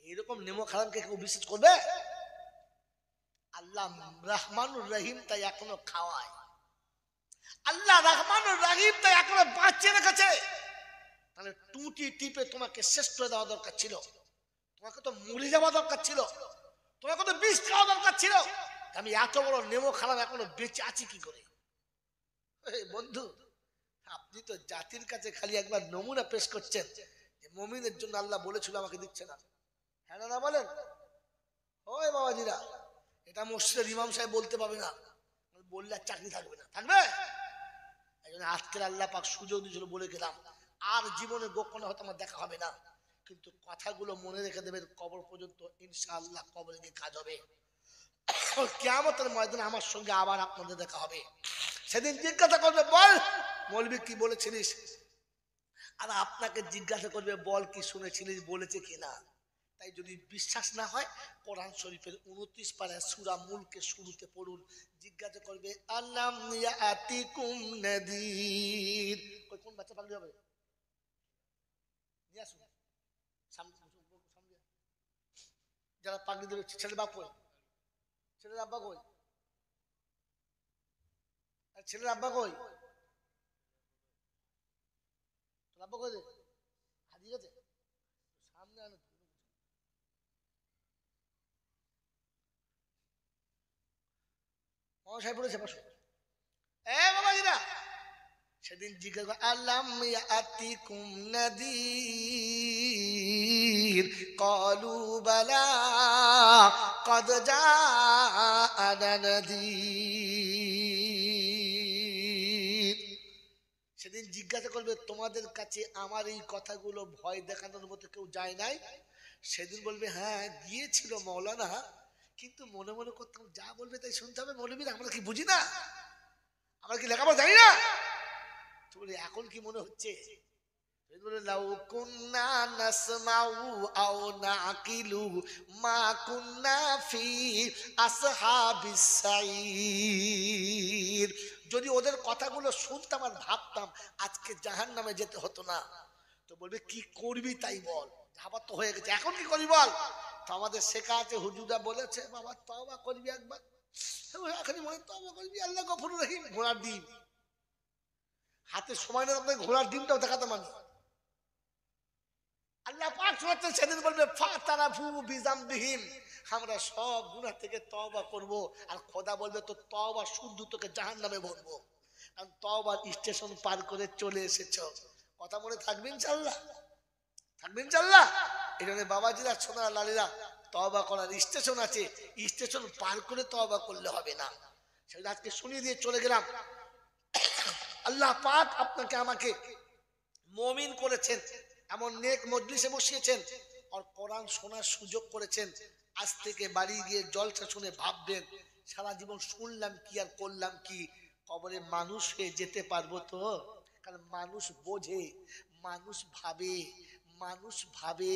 এইরকম নেমো খারাপকে কেউ বিশ্বাস করবে? আল্লাহ রহমানুর রহিম, তাই এখনো খাওয়ায়। আল্লাহ রহমানুর রহিম, তাই এখনো বাঁচিয়ে রেখেছে। তাহলে টুটি টিপে তোমাকে শেষ করে দেওয়া দরকার ছিল, তোমাকে তো মরে যাওয়া দরকার ছিল, তোমাকে তো বিষ খাওয়া দরকার ছিল। আমি এত বড় নেমো খারাপ এখনো বেঁচে আছি কি করে? বন্ধু, আপনি তো জাতির কাছে খালি একবার নমুনা পেশ করছেন যে মুমিনের জন্য আল্লাহ বলেছিল, আমাকে দিচ্ছে না। হ্যাঁ না বলেন? ওই বাবাজিরা, এটা মসজিদের ইমাম সাহেব বলতে পারবে না, বললে আর চাকরি থাকবে না, থাকবে? এই জন্য আজকের আল্লাহ পাক সুযোগ দিয়েছিল, বলে গেলাম আর জীবনে গোপনে হয়তো আমার দেখা হবে না, কিন্তু কথাগুলো মনে রেখে দেবেন, কবর পর্যন্ত ইনশাআল্লাহ কবরে গিয়ে কাজ হবে। কিয়ামতের ময়দানে আমার সঙ্গে আবার আপনাদের দেখা হবে। সেদিন জিজ্ঞাসা করবে, বল মৌলবী কি বলেছিলিস? আর আপনাকে জিজ্ঞাসা করবে, বল কি শুনেছিলিস, বলেছে কিনা। তাই যদি বিশ্বাস না হয়, কোরআন শরীফের 29 পারায় সূরা মুলকে শুরুতে পড়ুন। জিজ্ঞাসা করবে, আলাম ইয়াতিকুম নাদির। কোন বাচ্চা পাগলি হবে? নিয়ে আসুন সামনে, যারা পাগলি দেবে। ছেলে বাপ কই? ছেলের আব্বা কই? ছেলের আব্বা কই? তোর আব্বা কই? হারিয়ে গেছে সামনে। মশাই পড়েছে, বসো। এ বাবাজিরা, সেদিন জিজ্ঞাসা করে আলাম ইয়াতিকুম নাদির ক্বালু বালা ক্বাদ জাআনা নাদির। সেদিন জিজ্ঞাসা করবে তোমাদের কাছে আমার এই কথাগুলো ভয় দেখানোর মতো কেউ যায় নাই? সেদিন বলবে হ্যাঁ গিয়েছিল মৌলানা, কিন্তু মনে মনে করতাম যা বলবে তাই শুনতে হবে। মৌলবীরা আমরা কি বুঝি না? আমরা কি লেখাপড়া জানি না? এখন কি মনে হচ্ছে? লাউ কুন্না নাসমাউ আও নাকিলু মা কুন্না ফি আসহাবিস সাইর। যদি ওদের কথাগুলো শুনতাম আর ভাবতাম আজকে জাহান্নামে যেতে হতো না। তো বলবে কি করবি তাই বল, যাবার তো হয়ে গেছে, এখন কি করবি বল। তো আমাদের শেখা আছে, হুজুরা বলেছে বাবা তওবা করবি একবার, এখন মনে তওবা করবি, আল্লাহ গফুর রহিম। ঘোড়ার ডিম হাতে সময় না, আপনাকে ঘোড়ার ডিমটাও দেখাতে মানে। আল্লাহ পাক শোনাচ্ছেন সেদিন বলবে ফাতারাফু বিজামবিহিম, আমরা সব গুনাহ থেকে তওবা করব। আর খোদা বলবে তো তওবা শুদ্ধ তোকে জাহান্নামে ভরবো, কারণ তওবার স্টেশন পার করে চলে এসেছো। কথা মনে থাকবে ইনশাআল্লাহ, থাকবে ইনশাআল্লাহ। এই জন্য বাবাজিরা সোনা লালিরা তওবা করার স্টেশন আছে, স্টেশন পার করে তওবা করলে হবে না। সেটা আজকে শুনিয়ে দিয়ে চলে গেলাম। আল্লাহ পাক আপনাকে আমাকে মুমিন করেছেন, এমন নেক মজলিসে বসিয়েছেন, আর কোরআন শোনার সুযোগ করেছেন। আজ থেকে বাড়ি গিয়ে জলসা শুনে ভাববেন সারা জীবন শুনলাম কি আর করলাম কি, কবরে মানুষ হয়ে যেতে পারবো তো? কারণ মানুষ বোঝে, মানুষ ভাবে, মানুষ ভাবে,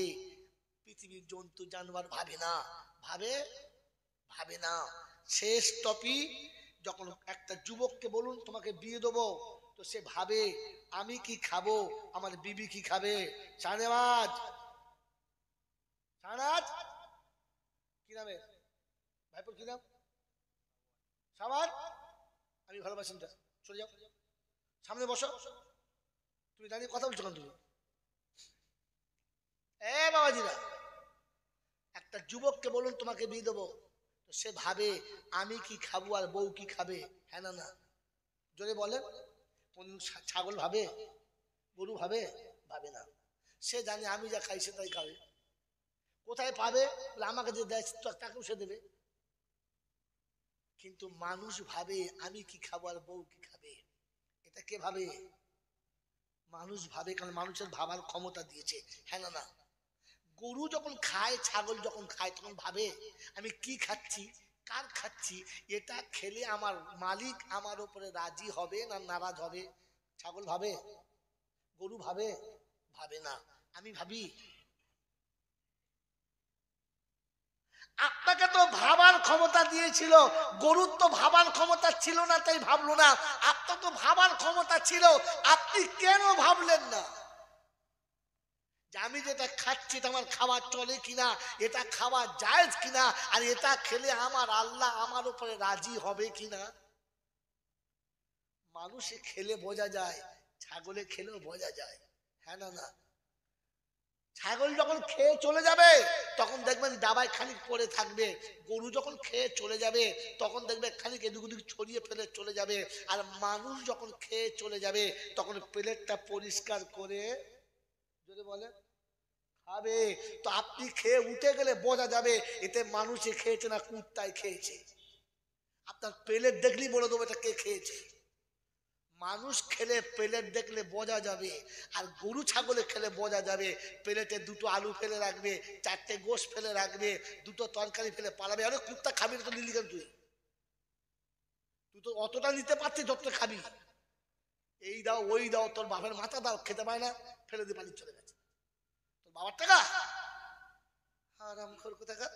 পৃথিবীর জন্তু জানোয়ার ভাবে না, ভাবে ভাবে না। শেষ টপিক, যখন একটা যুবককে বলুন তোমাকে বিয়ে দেবো, তো সে ভাবে আমি কি খাবো, আমার বিবি কি খাবে। শাহনেওয়াজ, শাহনাজ কি নামে ভাইপুর, কি নাম? সাবার, আমি ভালোবাসি না, চলে যাও সামনে বসো। তুমি দাঁড়িয়ে কথা বলছো কেন তুমি? এ বাবাজিরা, একটা যুবককে বলুন তোমাকে বিয়ে দেবো, তো সে ভাবে আমি কি খাবো আর বউ কি খাবে। হ্যাঁ না না, জোরে বলেন। কোন ছাগল ভাবে, গরু ভাবে? ভাবে না। সে জানে আমি যা খাই সে তাই খাবে। কোথায় পাবে? আমাকে যে দেয় তাকেও সে দেবে। কিন্তু মানুষ ভাবে আমি কি খাবো আর বউ কি খাবে। এটা কে ভাবে? মানুষ ভাবে, কারণ মানুষের ভাবার ক্ষমতা দিয়েছে। হ্যাঁ না না, গরু যখন খায়, ছাগল যখন খায়, তখন ভাবে আমি কি খাচ্ছি, কার খাচ্ছি, এটা খেলে আমার মালিক আমার উপরে রাজি হবে না নারাজ হবে। ছাগল ভাবে, গরু ভাবে? ভাবে না। আমি ভাবি। আপনাকে তো ভাবার ক্ষমতা দিয়েছিল, গরুর তো ভাবার ক্ষমতা ছিল না তাই ভাবলো না। আপনার তো ভাবার ক্ষমতা ছিল, আপনি কেন ভাবলেন না যে আমি যেটা খাচ্ছি এটা আমার খাবার চলে কিনা, এটা খাওয়া জায়েজ কিনা, আর এটা খেলে আমার আল্লাহ আমার উপরে রাজি হবে কিনা। মানুষে খেলে বোঝা যায়, ছাগলে খেলেও বোঝা যায়। হ্যাঁ না না, ছাগল যখন খেয়ে চলে যাবে তখন দেখবেন দাবায় খানিক পড়ে থাকবে, গরু যখন খেয়ে চলে যাবে তখন দেখবে খানিক এদিক ওদিক ছড়িয়ে ফেলে চলে যাবে, আর মানুষ যখন খেয়ে চলে যাবে তখন প্লেটটা পরিষ্কার করে যদি বলে খাবে। তো আপনি খেয়ে উঠে গেলে বোঝা যাবে এতে মানুষে খেয়েছে না কুত্তায় খেয়েছে। আপনার প্লেট দেখলেই বলে দেবো এটা কে খেয়েছে। মানুষ খেলে প্লেট দেখলে বোঝা যাবে, আর গরু ছাগলে খেলে বোঝা যাবে। প্লেটে দুটো আলু ফেলে রাখবে, চারটে গোশ ফেলে রাখবে, দুটো তরকারি ফেলে পালাবে। আরে কুত্তা খাবি না তো নিলি কেন তুই? তুই তো অতটা নিতে পারছিস যতটা খাবি। এই দাও ওই দাও, তোর বাবার মাথা দাও, খেতে পায় না, ফেলে দিয়ে পালিয়ে চলে গেছে। তোর বাবার টাকা আরাম খোর কোথাকার।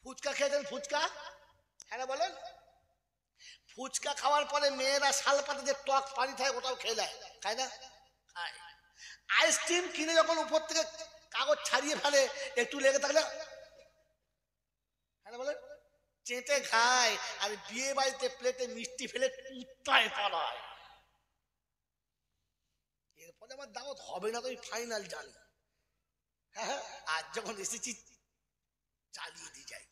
ফুচকা খেয়েছেন? ফুচকা, হ্যাঁ বলেন। ফুচকা খাওয়ার পরে মেয়েরা শাল পাতে যে টক পানি থাকে ওটাও খেয়ে দেয়, খায় না? খায়। আইসক্রিম কিনে যখন উপর থেকে কাগজ ছাড়িয়ে ফেলে, একটু লেগে থাকলে হ্যাঁ বলেন চেটে খায়। আর বিয়ে বাড়িতে প্লেটে মিষ্টি ফেলে কুত্তায় পালায়। এরপরে আমার দাওয়াত হবে না তো আমি ফাইনাল জানি। হ্যাঁ, আর যখন এসেছি চালিয়ে দিয়ে যাই।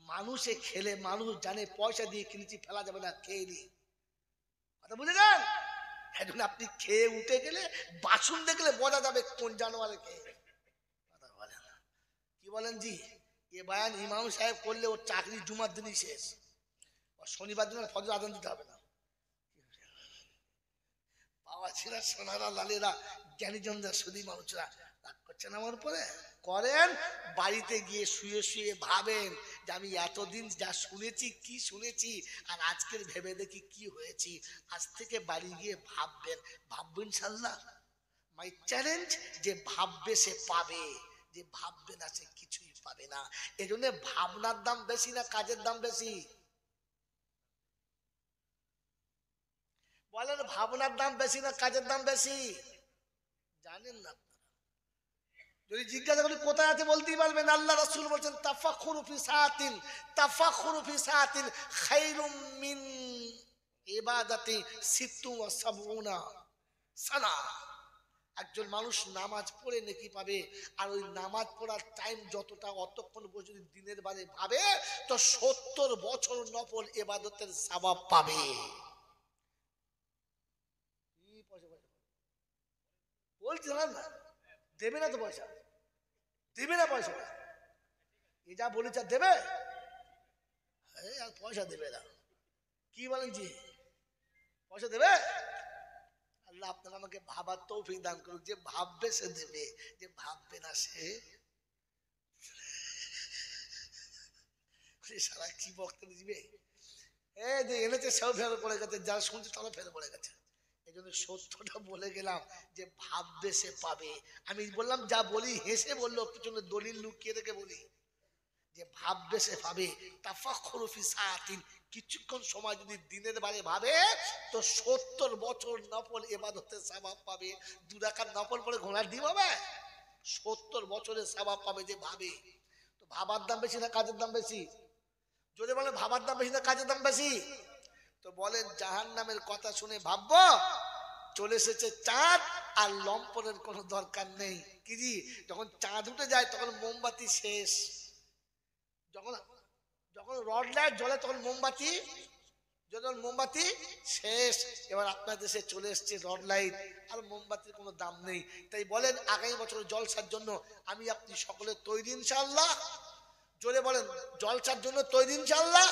মানুষে খেলে মানুষ জানে পয়সা দিয়ে কিনেছি, ফেলা যাবে না, খেয়ে নি। কথা বুঝে যান। এখন আপনি খেয়ে উঠে গেলে বাসন দেখলে বোঝা যাবে কোন জানোয়ারে খেয়ে। কথা বলে না, কি বলেন জি? এ বায়ান ইমাম সাহেব করলে ওর চাকরি জুমার দিনই শেষ, শনিবার দিন ফজর আজান দিতে হবে না। বাবা ছিলা সোনারা লালেরা জ্ঞানীজনরা সুদী মানুষরা রাগ করছেন আমার উপরে? করেন, বাড়িতে গিয়ে শুয়ে শুয়ে ভাবেন যে আমি এতদিন যা শুনেছি, কি শুনেছি, আর আজকের ভেবে দেখি কি হয়েছি। আজ থেকে বাড়ি গিয়ে ভাববেন, ভাববেন ইনশাআল্লাহ। মাই চ্যালেঞ্জ, যে ভাববে সে পাবে, যে ভাববে না সে কিছুই পাবে না। এই জন্য ভাবনার দাম বেশি না কাজের দাম বেশি? বলেন, ভাবনার দাম বেশি না কাজের দাম বেশি? জানেন না? যদি জিজ্ঞাসা করি কোথায় আছে বলতেই পারবেন। আল্লাহ রাসূল বলেছেন তাফাখুরু ফি সাআতিন, তাফাখুরু ফি সাআতিন খায়রুম মিন ইবাদাতি ৭৭ সানা। একজন মানুষ নামাজ পড়ে নেকি পাবে, আর ওই নামাজ পড়ার টাইম যতটা, অতক্ষণ যদি দিনের বারে ভাবে তো ৭০ বছর নফল ইবাদতের সওয়াব পাবে। বলছি না, দেবে না তো পয়সা, দেবে না পয়সা, এ যা বলেছে দেবে, আর পয়সা দেবে না। কি বলেন জি, পয়সা দেবে? আল্লাহ আপনারা আমাকে ভাবার তৌফিক দান করুক। যে ভাববে সে দেবে, যে ভাববে না সে সারা কি বক্তব্য দিবে। এই যে এনেছে সেও ফেলে পড়ে গেছে, যারা শুনছে তারা ফেলে পড়ে গেছে। এই জন্য সত্যটা বলে গেলাম, যে ভাববে সে পাবে। আমি বললাম যা বলি হেসে বললো, পিছনে দলিল লুকিয়ে রেখে বলি, যে ভাববে সে পাবে। তাফাখুরু ফি সাআতিন, কিছুক্ষণ সময় যদি দিনের বারে ভাবে তো ৭০ বছর নফল ইবাদতের সওয়াব পাবে। ২ রাকাত নফল পড়ে ঘোড়ার ডিম হবে, ৭০ বছরের সওয়াব পাবে যে ভাবে। তো ভাবার দাম বেশি না কাজের দাম বেশি? যদি বলেন ভাবার দাম বেশি না কাজের দাম বেশি, তো বলেন জাহান্নামের কথা শুনে ভাববো চলে এসেছে চাঁদ, আর লম্পনের কোনো দরকার নেই। কি জি, যখন চাঁদ উঠে যায় তখন মোমবাতি শেষ, যখন যখন রড লাইট জ্বলে তখন মোমবাতি, যখন মোমবাতি শেষ। এবার আপনার দেশে চলে এসছে রড লাইট, আর মোমবাতির কোনো দাম নেই। তাই বলেন আগামী বছর জলসার জন্য আমি আপনি সকলে তৈরি ইনশাআল্লাহ? জোরে বলেন, জলসার জন্য তৈরি ইনশাআল্লাহ?